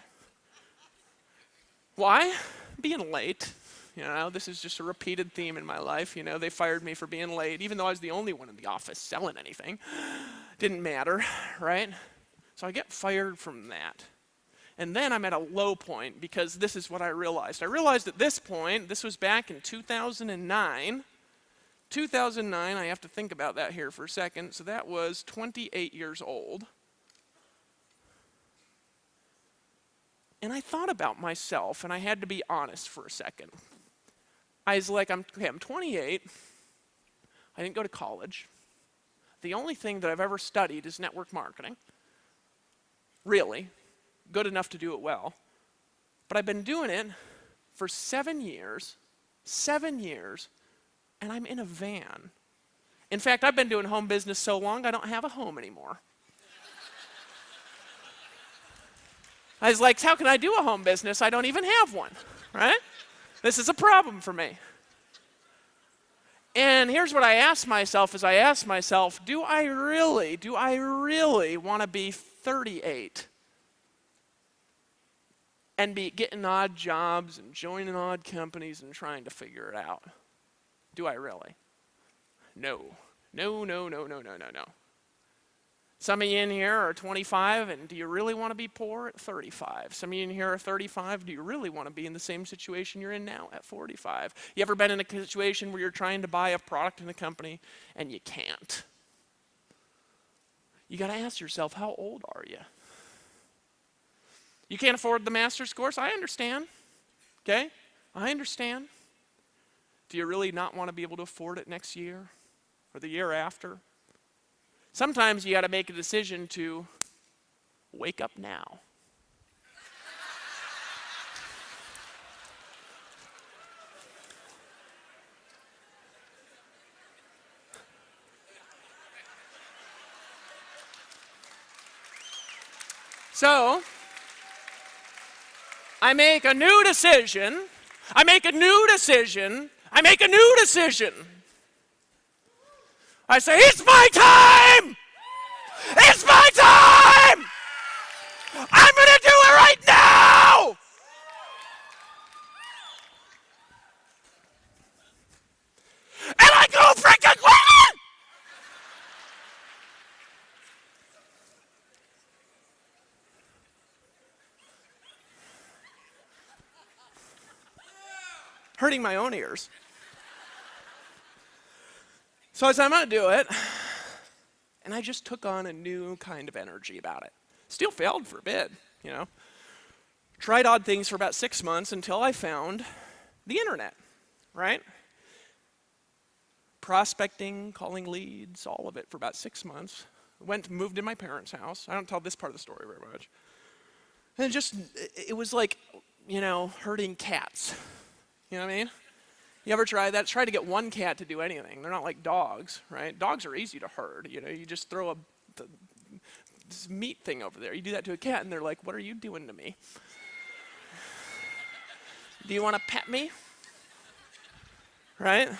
Why? Being late. You know, this is just a repeated theme in my life. You know, they fired me for being late, even though I was the only one in the office selling anything. Didn't matter, right? So I get fired from that. And then I'm at a low point, because this is what I realized. I realized at this point, this was back in 2009. 2009, I have to think about that here for a second. So that was 28 years old. And I thought about myself, and I had to be honest for a second. I was like, I'm 28. I didn't go to college. The only thing that I've ever studied is network marketing. Really. Good enough to do it well. But I've been doing it for 7 years, and I'm in a van. In fact, I've been doing home business so long, I don't have a home anymore. I was like, how can I do a home business? I don't even have one, right? This is a problem for me. And here's what I asked myself, do I really want to be 38? And be getting odd jobs and joining odd companies and trying to figure it out? Do I really? No. No. Some of you in here are 25, and do you really want to be poor at 35? Some of you in here are 35, do you really want to be in the same situation you're in now at 45? You ever been in a situation where you're trying to buy a product in a company and you can't? You got to ask yourself, how old are you? You can't afford the master's course? I understand. Okay? I understand. Do you really not want to be able to afford it next year or the year after? Sometimes you got to make a decision to wake up now. So, I make a new decision. I say, it's my time! It's my time! I'm gonna do it right now! hurting my own ears. So I said, I'm going to do it. And I just took on a new kind of energy about it. Still failed for a bit, you know. Tried odd things for about 6 months until I found the internet, right? Prospecting, calling leads, all of it for about 6 months. Moved in my parents' house. I don't tell this part of the story very much. And it was like, you know, herding cats. You know what I mean? You ever try that? Try to get one cat to do anything. They're not like dogs, right? Dogs are easy to herd. You know, you just throw this meat thing over there. You do that to a cat, and they're like, "What are you doing to me? Do you want to pet me?" Right?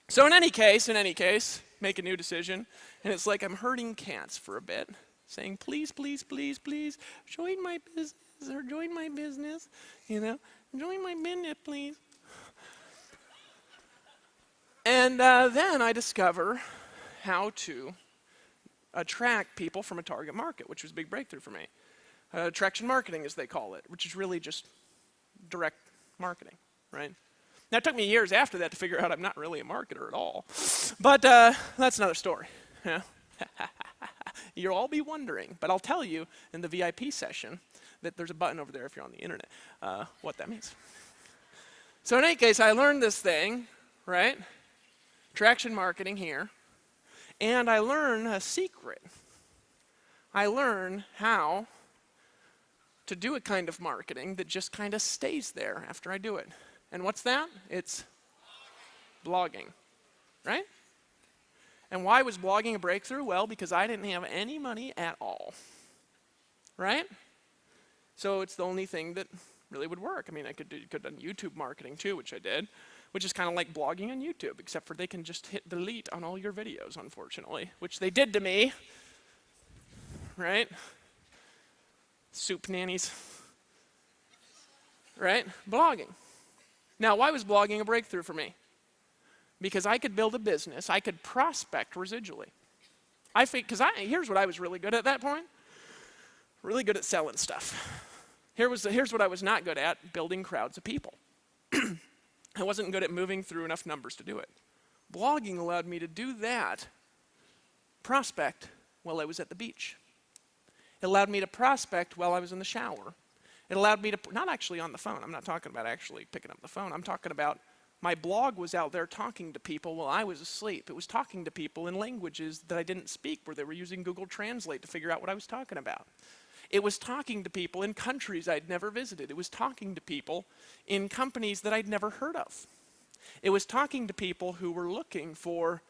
So in any case, make a new decision, and it's like I'm herding cats for a bit, saying, "Please, please, please, please, join my business or join my business, you know." Join my business, please. And then I discover how to attract people from a target market, which was a big breakthrough for me. Attraction marketing, as they call it, which is really just direct marketing, right? Now, it took me years after that to figure out I'm not really a marketer at all. But that's another story. Yeah? You'll all be wondering, but I'll tell you in the VIP session that there's a button over there if you're on the internet, what that means. So in any case, I learned this thing, right? Traction marketing here. And I learned a secret. I learned how to do a kind of marketing that just kind of stays there after I do it. And what's that? It's blogging, right? And why was blogging a breakthrough? Well, because I didn't have any money at all, right? So it's the only thing that really would work. I mean, I could have done YouTube marketing too, which I did, which is kind of like blogging on YouTube, except for they can just hit delete on all your videos, unfortunately, which they did to me, right? Soup nannies, right? Blogging. Now, why was blogging a breakthrough for me? Because I could build a business, I could prospect residually. Here's what I was really good at that point. Really good at selling stuff. Here's what I was not good at, building crowds of people. I wasn't good at moving through enough numbers to do it. Blogging allowed me to do that, prospect while I was at the beach. It allowed me to prospect while I was in the shower. It allowed me to, not actually on the phone, I'm not talking about actually picking up the phone, I'm talking about my blog was out there talking to people while I was asleep. It was talking to people in languages that I didn't speak, where they were using Google Translate to figure out what I was talking about. It was talking to people in countries I'd never visited. It was talking to people in companies that I'd never heard of. It was talking to people who were looking for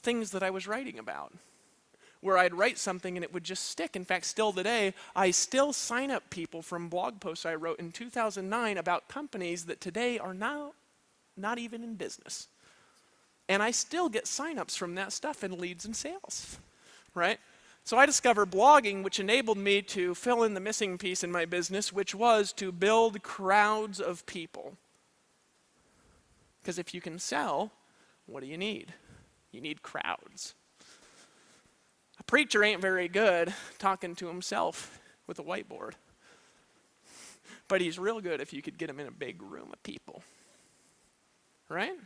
things that I was writing about, where I'd write something and it would just stick. In fact, still today, I still sign up people from blog posts I wrote in 2009 about companies that today are now not even in business. And I still get signups from that stuff in leads and sales, right? So I discovered blogging, which enabled me to fill in the missing piece in my business, which was to build crowds of people. Because if you can sell, what do you need? You need crowds. A preacher ain't very good talking to himself with a whiteboard. But he's real good if you could get him in a big room of people. Right?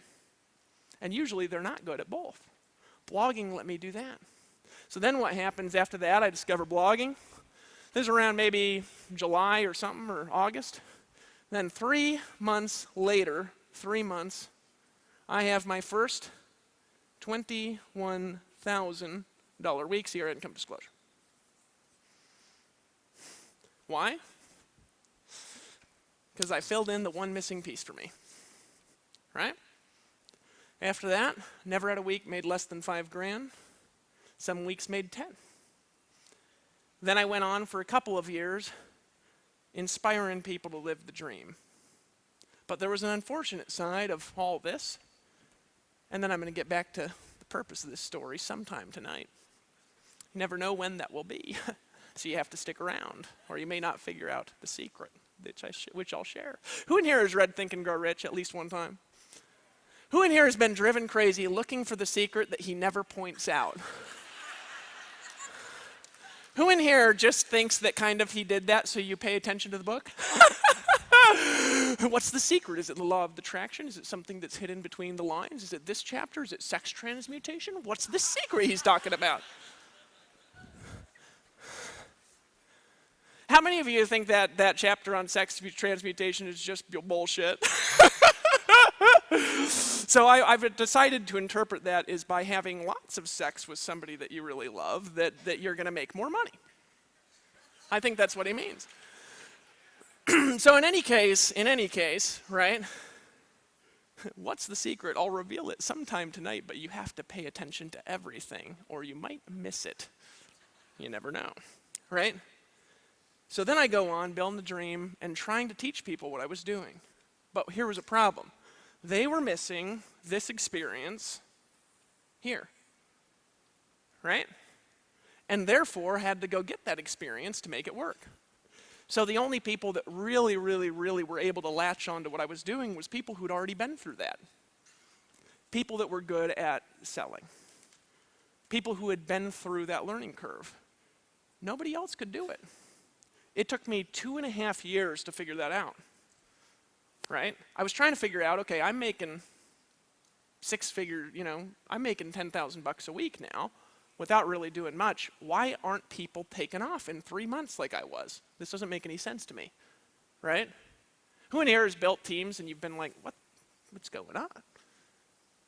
And usually they're not good at both. Blogging let me do that. So then what happens after that? I discover blogging. This is around maybe July or something, or August. Then 3 months later, I have my first $21,000 weeks here at Income Disclosure. Why? Because I filled in the one missing piece for me. Right? After that, never had a week made less than $5,000. Some weeks made 10. Then I went on for a couple of years inspiring people to live the dream. But there was an unfortunate side of all this, and then I'm going to get back to the purpose of this story sometime tonight. You never know when that will be, so you have to stick around, or you may not figure out the secret, which I'll share. Who in here has read Think and Grow Rich at least one time? Who in here has been driven crazy looking for the secret that he never points out? Who in here just thinks that kind of he did that so you pay attention to the book? What's the secret? Is it the law of attraction? Is it something that's hidden between the lines? Is it this chapter? Is it sex transmutation? What's the secret he's talking about? How many of you think that that chapter on sex transmutation is just bullshit? So I've decided to interpret that as by having lots of sex with somebody that you really love, that you're going to make more money. I think that's what he means. So in any case, right? What's the secret? I'll reveal it sometime tonight, but you have to pay attention to everything, or you might miss it. You never know, right? So then I go on, building the dream, and trying to teach people what I was doing. But here was a problem. They were missing this experience here, right? And therefore had to go get that experience to make it work. So the only people that really were able to latch on to what I was doing was people who'd already been through that. People that were good at selling. People who had been through that learning curve. Nobody else could do it. It took me 2.5 years to figure that out, right? I was trying to figure out, okay, I'm making I'm making $10,000 a week now without really doing much. Why aren't people taking off in 3 months like I was? This doesn't make any sense to me, right? Who in here has built teams and you've been like, what's going on?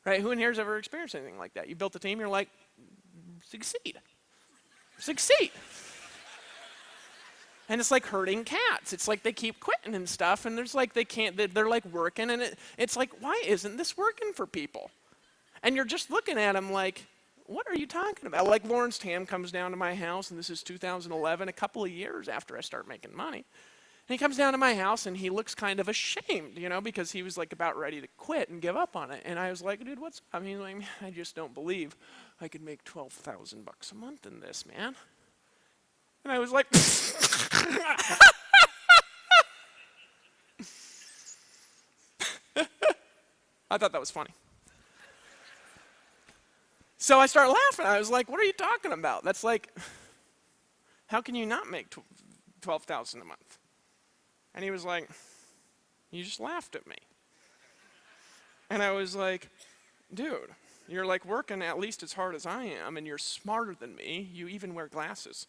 Right? Who in here has ever experienced anything like that? You built a team, you're like, succeed. And it's like herding cats. It's like they keep quitting and stuff, and there's like they're like working, and it's like, why isn't this working for people? And you're just looking at them like, what are you talking about? Like Lawrence Tam comes down to my house, and this is 2011, a couple of years after I start making money. And he comes down to my house, and he looks kind of ashamed, because he was like about ready to quit and give up on it. And I was like, dude, what's up? He's like, I just don't believe I could make $12,000 a month in this, man. And I was like, I thought that was funny. So I started laughing. I was like, what are you talking about? That's like, how can you not make $12,000 a month? And he was like, you just laughed at me. And I was like, dude, you're like working at least as hard as I am, and you're smarter than me. You even wear glasses.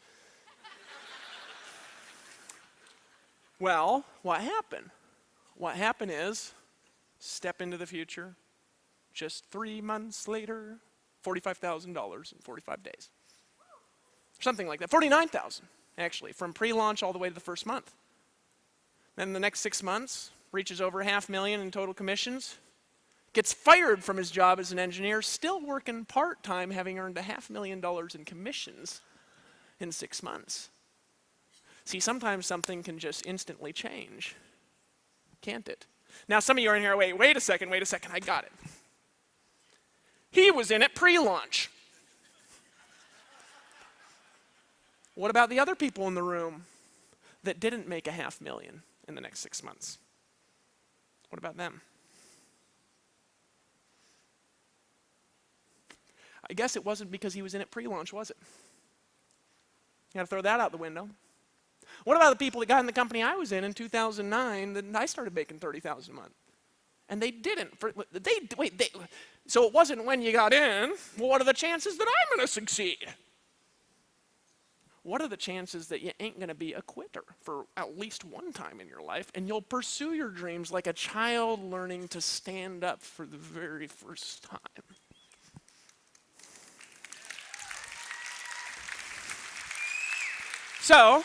Well, what happened? What happened is, step into the future, just 3 months later, $45,000 in 45 days. Something like that, 49,000 actually, from pre-launch all the way to the first month. Then the next 6 months, reaches over $500,000 in total commissions, gets fired from his job as an engineer, still working part-time, having earned $500,000 in commissions in 6 months. See, sometimes something can just instantly change, can't it? Now some of you are in here, wait a second, I got it. He was in it pre-launch. What about the other people in the room that didn't make $500,000 in the next 6 months? What about them? I guess it wasn't because he was in it pre-launch, was it? You gotta throw that out the window. What about the people that got in the company I was in 2009, that I started making $30,000 a month? And they didn't. So it wasn't when you got in. Well, what are the chances that I'm going to succeed? What are the chances that you ain't going to be a quitter for at least one time in your life, and you'll pursue your dreams like a child learning to stand up for the very first time? So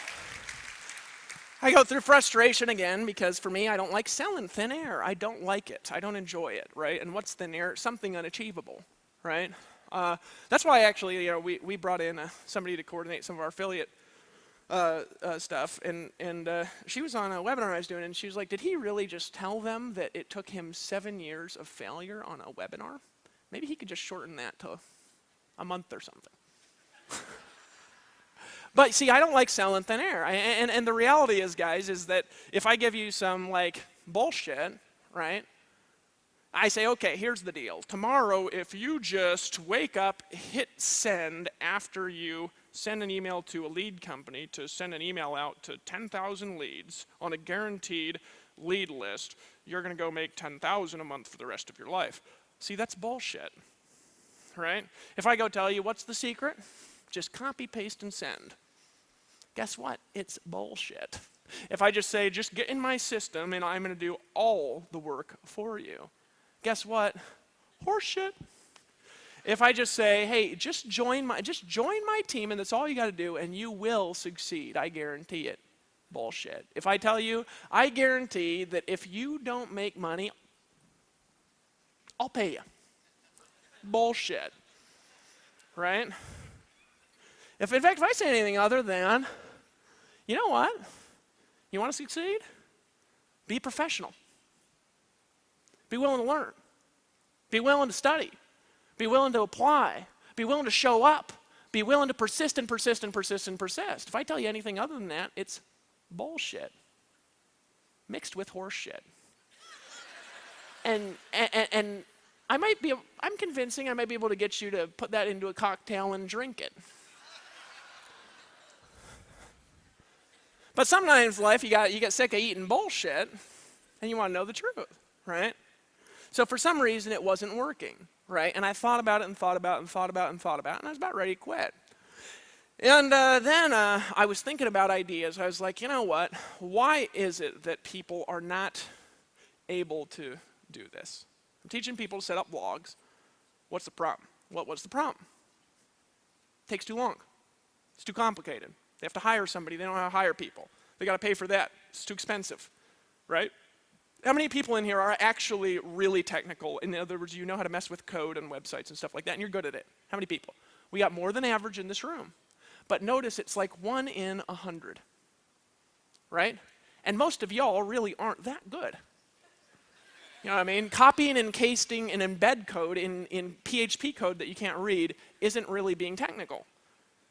I go through frustration again, because for me, I don't like selling thin air. I don't like it. I don't enjoy it, right? And what's thin air? Something unachievable, right? That's why actually, we brought in somebody to coordinate some of our affiliate stuff, and she was on a webinar I was doing, and she was like, did he really just tell them that it took him 7 years of failure on a webinar? Maybe he could just shorten that to a month or something. But see, I don't like selling thin air. And the reality is, guys, is that if I give you some like bullshit, right? I say, okay, here's the deal. Tomorrow, if you just wake up, hit send after you send an email to a lead company to send an email out to 10,000 leads on a guaranteed lead list. You're going to go make 10,000 a month for the rest of your life. See, that's bullshit, right? If I go tell you, what's the secret? Just copy, paste, and send. Guess what? It's bullshit. If I just say, just get in my system and I'm going to do all the work for you. Guess what? Horseshit. If I just say, hey, just join my team and that's all you got to do and you will succeed, I guarantee it. Bullshit. If I tell you, I guarantee that if you don't make money, I'll pay you. Bullshit. Right? In fact, if I say anything other than, you know what? You want to succeed? Be professional. Be willing to learn. Be willing to study. Be willing to apply. Be willing to show up. Be willing to persist and persist and persist and persist. If I tell you anything other than that, it's bullshit mixed with horse shit. And I'm convincing I might be able to get you to put that into a cocktail and drink it. But sometimes in life you get sick of eating bullshit and you want to know the truth, right? So for some reason it wasn't working, right? And I thought about it and thought about it and thought about it and thought about it, and I was about ready to quit. And then I was thinking about ideas. I was like, you know what? Why is it that people are not able to do this? I'm teaching people to set up blogs. What's the problem? What's the problem? It takes too long. It's too complicated. They have to hire somebody. They don't know how to hire people. They got to pay for that. It's too expensive, right? How many people in here are actually really technical? In other words, you know how to mess with code and websites and stuff like that, and you're good at it. How many people? We got more than average in this room. But notice it's like 1 in 100, right? And most of y'all really aren't that good. You know what I mean? Copying and pasting and embed code in PHP code that you can't read isn't really being technical.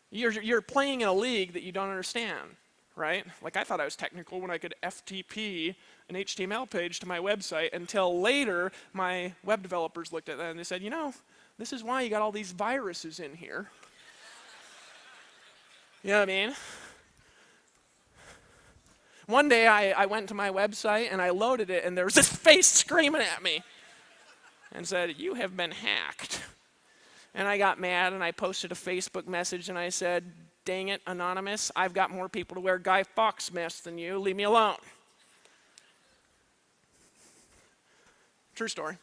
You're playing in a league that you don't understand, right? Like I thought I was technical when I could FTP an HTML page to my website until later my web developers looked at that and they said, you know, this is why you got all these viruses in here. You know what I mean? One day I went to my website and I loaded it and there was this face screaming at me and said, you have been hacked. And I got mad and I posted a Facebook message and I said, dang it, anonymous, I've got more people to wear Guy Fawkes masks than you, leave me alone. True story.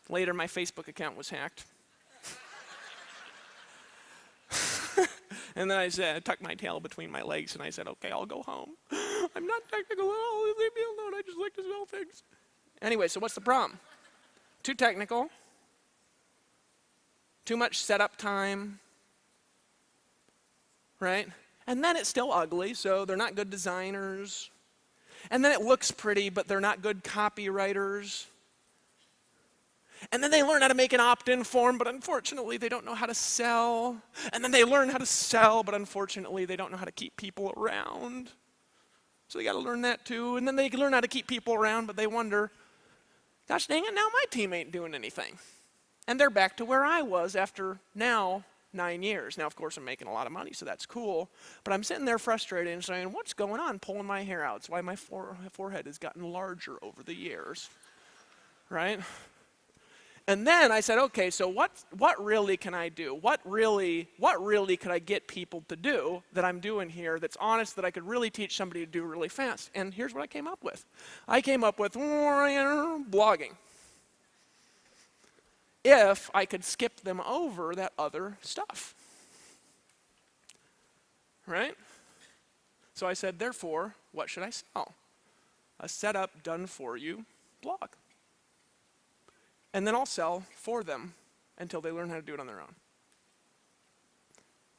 Later my Facebook account was hacked. And then I tucked my tail between my legs and I said, okay, I'll go home. I'm not technical at all, leave me alone, I just like to sell things. Anyway, so what's the problem? Too technical. Too much setup time. Right? And then it's still ugly, so they're not good designers. And then it looks pretty, but they're not good copywriters. And then they learn how to make an opt-in form, but unfortunately they don't know how to sell. And then they learn how to sell, but unfortunately they don't know how to keep people around. So they got to learn that too. And then they learn how to keep people around, but they wonder, gosh dang it, now my team ain't doing anything. And they're back to where I was after now 9 years. Now, of course, I'm making a lot of money, so that's cool. But I'm sitting there frustrated and saying, what's going on? Pulling my hair out. It's why my forehead has gotten larger over the years, right? And then I said, okay, so what really can I do? What really could I get people to do that I'm doing here that's honest, that I could really teach somebody to do really fast? And here's what I came up with. I came up with blogging. If I could skip them over that other stuff. Right? So I said, therefore, what should I sell? A setup done for you blog. And then I'll sell for them until they learn how to do it on their own.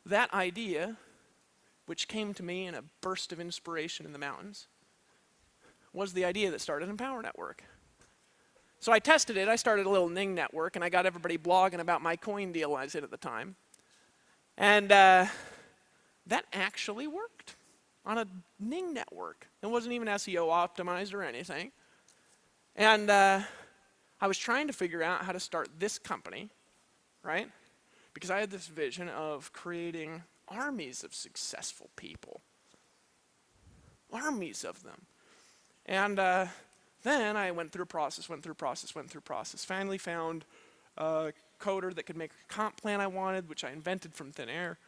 That idea, which came to me in a burst of inspiration in the mountains, was the idea that started Empower Network. So I tested it. I started a little Ning network, and I got everybody blogging about my coin deal I was in at the time. And that actually worked on a Ning network. It wasn't even SEO optimized or anything. And I was trying to figure out how to start this company, right? Because I had this vision of creating armies of successful people. Armies of them. And then I went through process, finally found a coder that could make a comp plan I wanted, which I invented from thin air.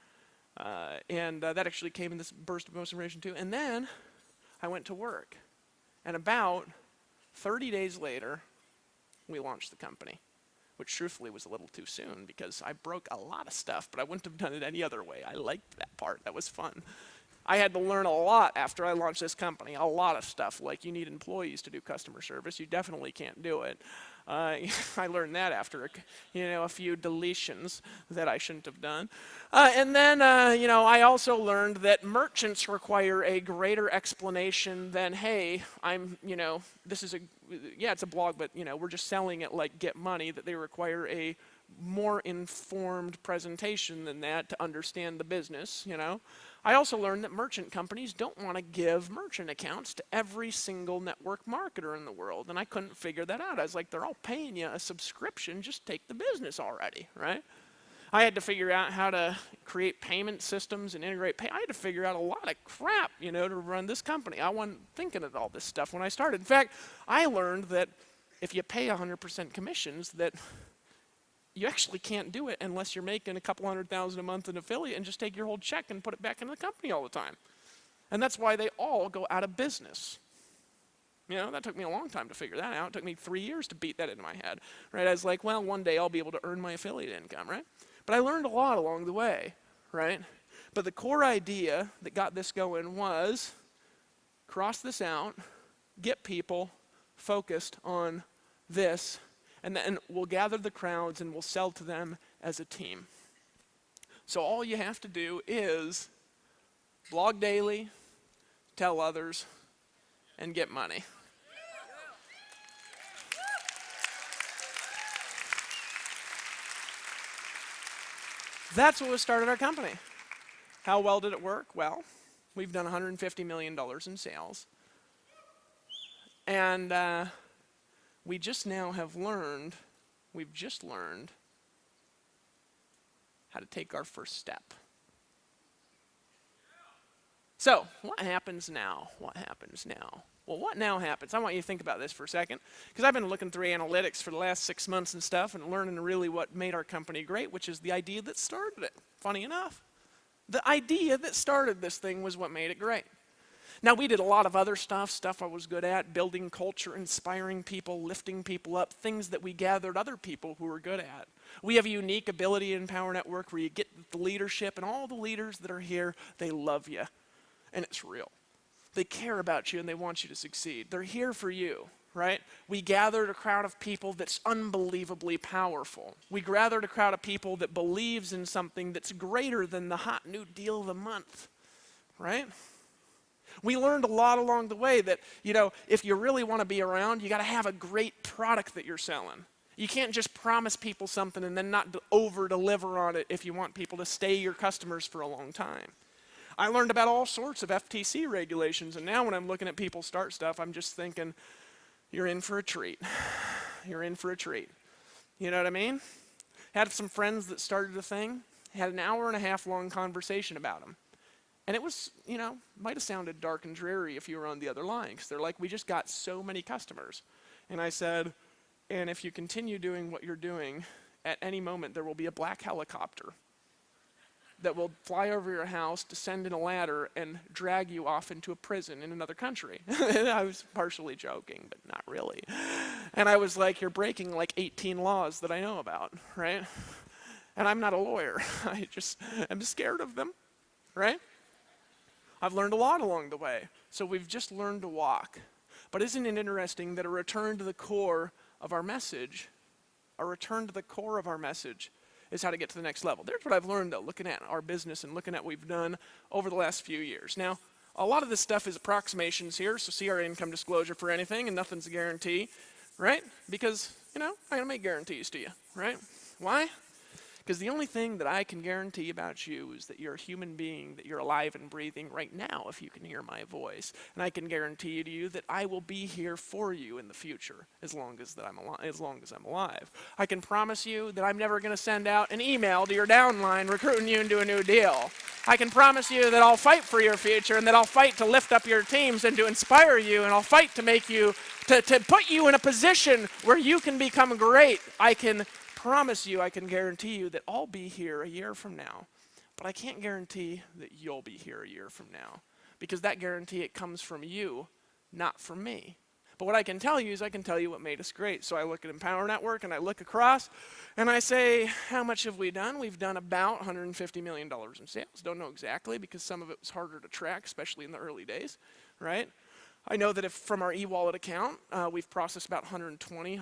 And that actually came in this burst of motivation too. And then I went to work. And about 30 days later, we launched the company, which truthfully was a little too soon because I broke a lot of stuff, but I wouldn't have done it any other way. I liked that part. That was fun. I had to learn a lot after I launched this company, a lot of stuff, like you need employees to do customer service. You definitely can't do it. I learned that after a few deletions that I shouldn't have done. And then I also learned that merchants require a greater explanation than, hey, this is it's a blog, but we're just selling it like get money, that they require a more informed presentation than that to understand the business, I also learned that merchant companies don't want to give merchant accounts to every single network marketer in the world, and I couldn't figure that out. I was like, they're all paying you a subscription, just take the business already, right? I had to figure out how to create payment systems and integrate I had to figure out a lot of crap, to run this company. I wasn't thinking of all this stuff when I started. In fact, I learned that if you pay 100% commissions, that you actually can't do it unless you're making a couple $100,000 a month in affiliate and just take your whole check and put it back into the company all the time. And that's why they all go out of business. That took me a long time to figure that out. It took me 3 years to beat that into my head, right? I was like, well, one day I'll be able to earn my affiliate income, right? But I learned a lot along the way, right? But the core idea that got this going was cross this out, get people focused on this, and then we'll gather the crowds and we'll sell to them as a team. So all you have to do is blog daily, tell others, and get money. That's what started our company. How well did it work? Well, we've done $150 million in sales. And we've just learned how to take our first step. So, what happens now? Well, what now happens? I want you to think about this for a second, because I've been looking through analytics for the last 6 months and stuff and learning really what made our company great, which is the idea that started it. Funny enough, the idea that started this thing was what made it great. Now, we did a lot of other stuff I was good at, building culture, inspiring people, lifting people up, things that we gathered other people who were good at. We have a unique ability in Power Network where you get the leadership, and all the leaders that are here, they love you, and it's real. They care about you, and they want you to succeed. They're here for you, right? We gathered a crowd of people that's unbelievably powerful. We gathered a crowd of people that believes in something that's greater than the hot new deal of the month, right? We learned a lot along the way that, if you really want to be around, you got to have a great product that you're selling. You can't just promise people something and then not over-deliver on it if you want people to stay your customers for a long time. I learned about all sorts of FTC regulations, and now when I'm looking at people start stuff, I'm just thinking, you're in for a treat. You're in for a treat. You know what I mean? Had some friends that started a thing, had an hour and a half long conversation about them. And it was, might have sounded dark and dreary if you were on the other line, because they're like, we just got so many customers. And I said, and if you continue doing what you're doing, at any moment there will be a black helicopter that will fly over your house, descend in a ladder, and drag you off into a prison in another country. I was partially joking, but not really. And I was like, you're breaking like 18 laws that I know about, right? And I'm not a lawyer. I'm scared of them, right? I've learned a lot along the way. So we've just learned to walk. But isn't it interesting that a return to the core of our message, is how to get to the next level. There's what I've learned, though, looking at our business and looking at what we've done over the last few years. Now, a lot of this stuff is approximations here, so see our income disclosure for anything, and nothing's a guarantee, right? Because, I'm not going to make guarantees to you, right? Why? Because the only thing that I can guarantee about you is that you're a human being, that you're alive and breathing right now if you can hear my voice. And I can guarantee to you that I will be here for you in the future as long as I'm alive. I can promise you that I'm never going to send out an email to your downline recruiting you into a new deal. I can promise you that I'll fight for your future and that I'll fight to lift up your teams and to inspire you, and I'll fight to make you, to put you in a position where you can become great. I can promise you, I can guarantee you that I'll be here a year from now, but I can't guarantee that you'll be here a year from now, because that guarantee, it comes from you, not from me. But what I can tell you is I can tell you what made us great. So I look at Empower Network and I look across and I say, how much have we done? We've done about $150 million in sales. Don't know exactly because some of it was harder to track, especially in the early days, right? I know that if from our e-wallet account, we've processed about 120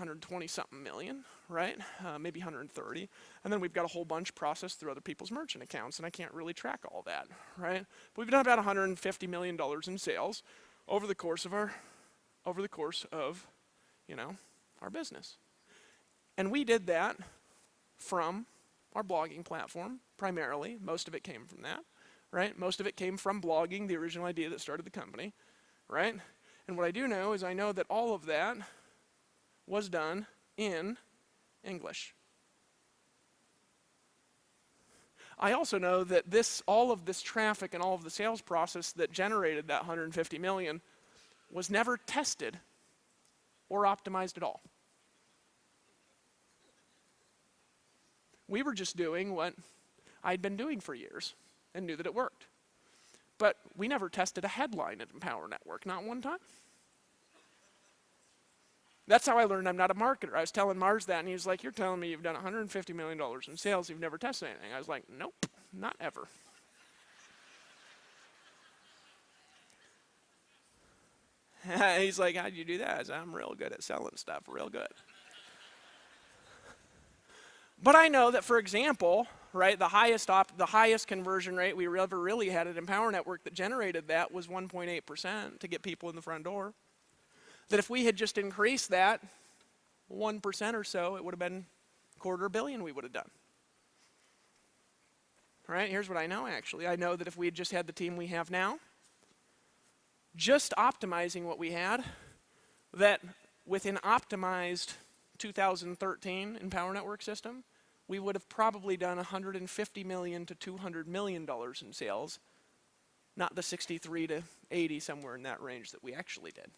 something million, right? Maybe 130. And then we've got a whole bunch processed through other people's merchant accounts, and I can't really track all that, right? But we've done about $150 million in sales over the course of our business. And we did that from our blogging platform, primarily. Most of it came from that, right? Most of it came from blogging, the original idea that started the company, right? And what I do know is I know that all of that was done in English. I also know that all of this traffic and all of the sales process that generated that 150 million was never tested or optimized at all. We were just doing what I'd been doing for years and knew that it worked. But we never tested a headline at Empower Network, not one time. That's how I learned I'm not a marketer. I was telling Mars that, and he was like, you're telling me you've done $150 million in sales, you've never tested anything. I was like, nope, not ever. He's like, how'd you do that? I said, I'm real good at selling stuff, real good. But I know that, for example, right, the highest conversion rate we ever really had at Empower Network that generated that was 1.8% to get people in the front door. That if we had just increased that 1% or so, it would have been $250 million we would have done. All right, here's what I know actually. I know that if we had just had the team we have now, just optimizing what we had, that with an optimized 2013 Empower Network system, we would have probably done $150 million to $200 million in sales, not the 63 to 80, somewhere in that range that we actually did.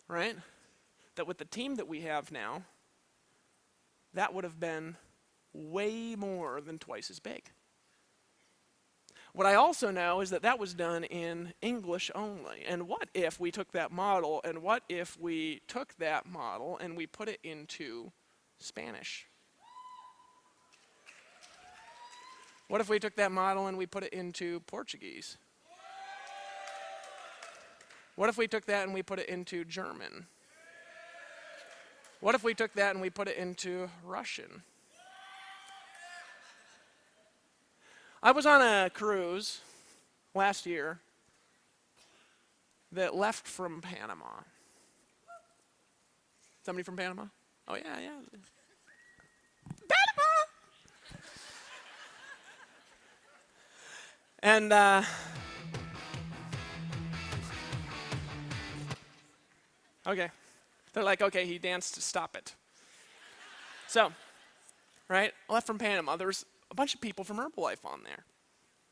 Right? That with the team that we have now, that would have been way more than twice as big. What I also know is that that was done in English only. And what if we took that model, and what if we took that model and we put it into Spanish? What if we took that model and we put it into Portuguese? What if we took that and we put it into German? What if we took that and we put it into Russian? I was on a cruise last year that left from Panama. Somebody from Panama? Oh, yeah, yeah. Panama! And, okay. They're like, okay, he danced to stop it. So, right, I left from Panama. There was a bunch of people from Herbalife on there,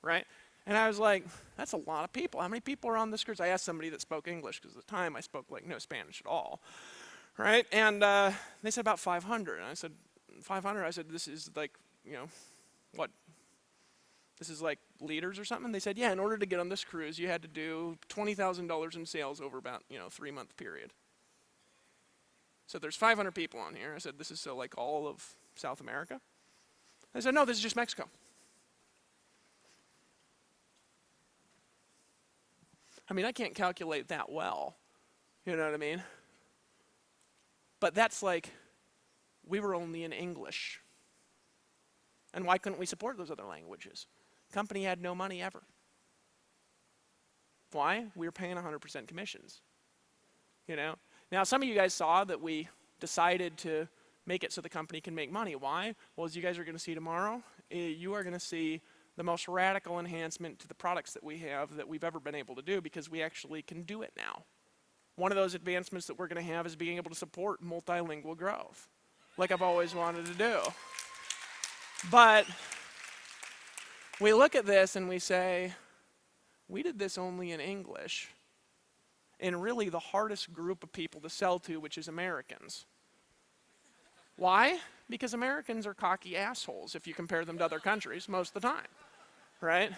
right? And I was like, that's a lot of people. How many people are on this cruise? I asked somebody that spoke English, because at the time I spoke like no Spanish at all, right? And they said about 500. And I said, 500? I said, this is like, you know, what? This is like leaders or something? They said, yeah, in order to get on this cruise, you had to do $20,000 in sales over about, 3-month period. So there's 500 people on here. I said, this is so like all of South America? I said, no, this is just Mexico. I mean, I can't calculate that well. You know what I mean? But that's like, we were only in English. And why couldn't we support those other languages? Company had no money ever. Why? We were paying 100% commissions. You know? Now, some of you guys saw that we decided to make it so the company can make money. Why? Well, as you guys are going to see tomorrow, you are going to see the most radical enhancement to the products that we have that we've ever been able to do, because we actually can do it now. One of those advancements that we're going to have is being able to support multilingual growth, like I've always wanted to do. But we look at this and we say, we did this only in English, in really the hardest group of people to sell to, which is Americans. Why? Because Americans are cocky assholes if you compare them to other countries most of the time, right? In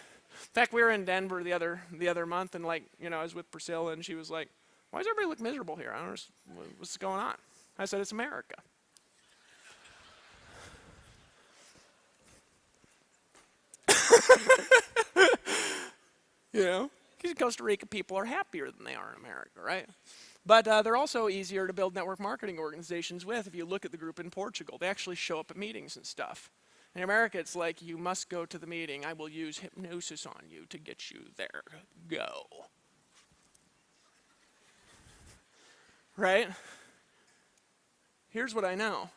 fact, we were in Denver the other month, and like, you know, I was with Priscilla, and she was like, "Why does everybody look miserable here? I don't understand what's going on." I said, "It's America." You know, because Costa Rica people are happier than they are in America, right? But they're also easier to build network marketing organizations with. If you look at the group in Portugal, they actually show up at meetings and stuff. In America, it's like, you must go to the meeting. I will use hypnosis on you to get you there. Go. Right? Here's what I know.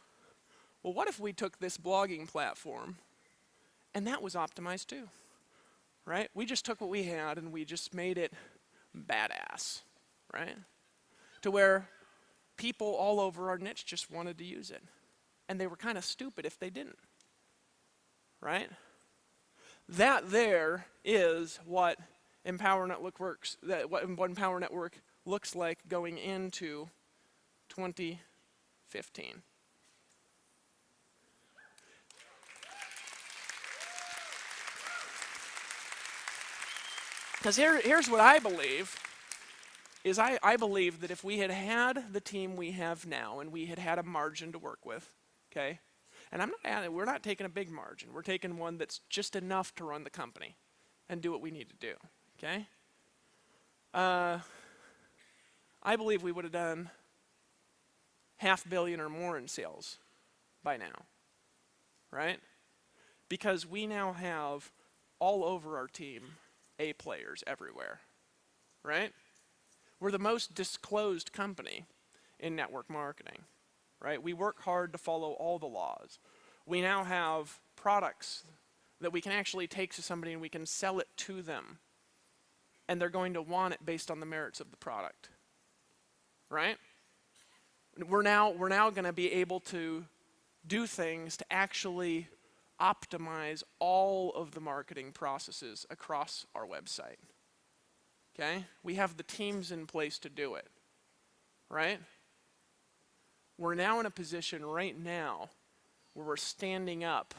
Well, what if we took this blogging platform and that was optimized too? Right? We just took what we had and we just made it badass, right? To where people all over our niche just wanted to use it. And they were kind of stupid if they didn't, right? That there is what Empower Network what Empower Network looks like going into 2015. Because here's what I believe, is I believe that if we had had the team we have now and we had had a margin to work with, okay? And we're not taking a big margin. We're taking one that's just enough to run the company and do what we need to do, okay? I believe we would have done $500 million or more in sales by now, right? Because we now have all over our team A players everywhere, right? We're the most disclosed company in network marketing, right? We work hard to follow all the laws. We now have products that we can actually take to somebody and we can sell it to them, and they're going to want it based on the merits of the product, right? We're now going to be able to do things to actually optimize all of the marketing processes across our website. Okay? We have the teams in place to do it, right? We're now in a position right now where we're standing up,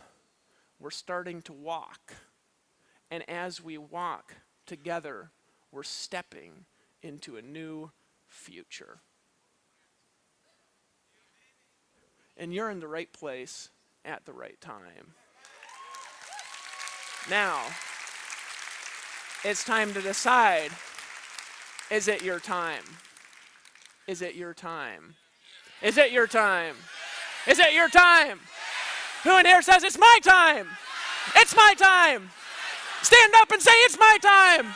we're starting to walk, and as we walk together, we're stepping into a new future. And you're in the right place at the right time. Now, it's time to decide, is it your time? Is it your time? Is it your time? Is it your time? Who in here says it's my time? It's my time. Stand up and say, it's my time.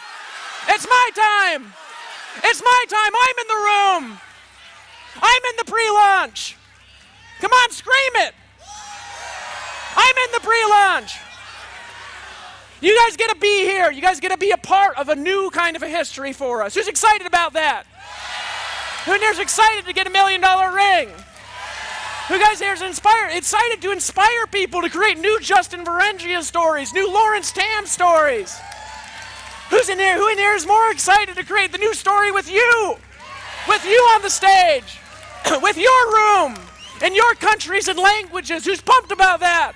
It's my time. It's my time. I'm in the room. I'm in the pre-launch. Come on, scream it. I'm in the pre-launch. You guys get to be here. You guys get to be a part of a new kind of a history for us. Who's excited about that? Who in here's excited to get $1 million ring? Who guys here is excited to inspire people to create new Justin Varengia stories, new Lawrence Tam stories? Who's in here? Who in here is more excited to create the new story with you? With you on the stage, with your room, in your countries and languages. Who's pumped about that?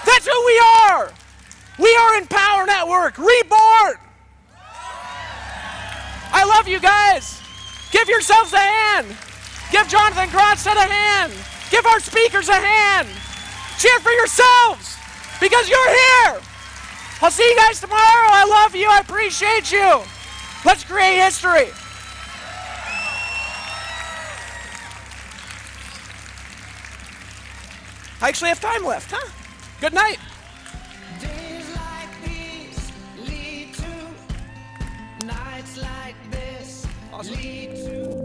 That's who we are. We are Empower Network, reborn. I love you guys. Give yourselves a hand. Give Jonathan Grotstedt a hand. Give our speakers a hand. Cheer for yourselves because you're here. I'll see you guys tomorrow. I love you. I appreciate you. Let's create history. I actually have time left, huh? Good night. Days like these lead to nights like this lead to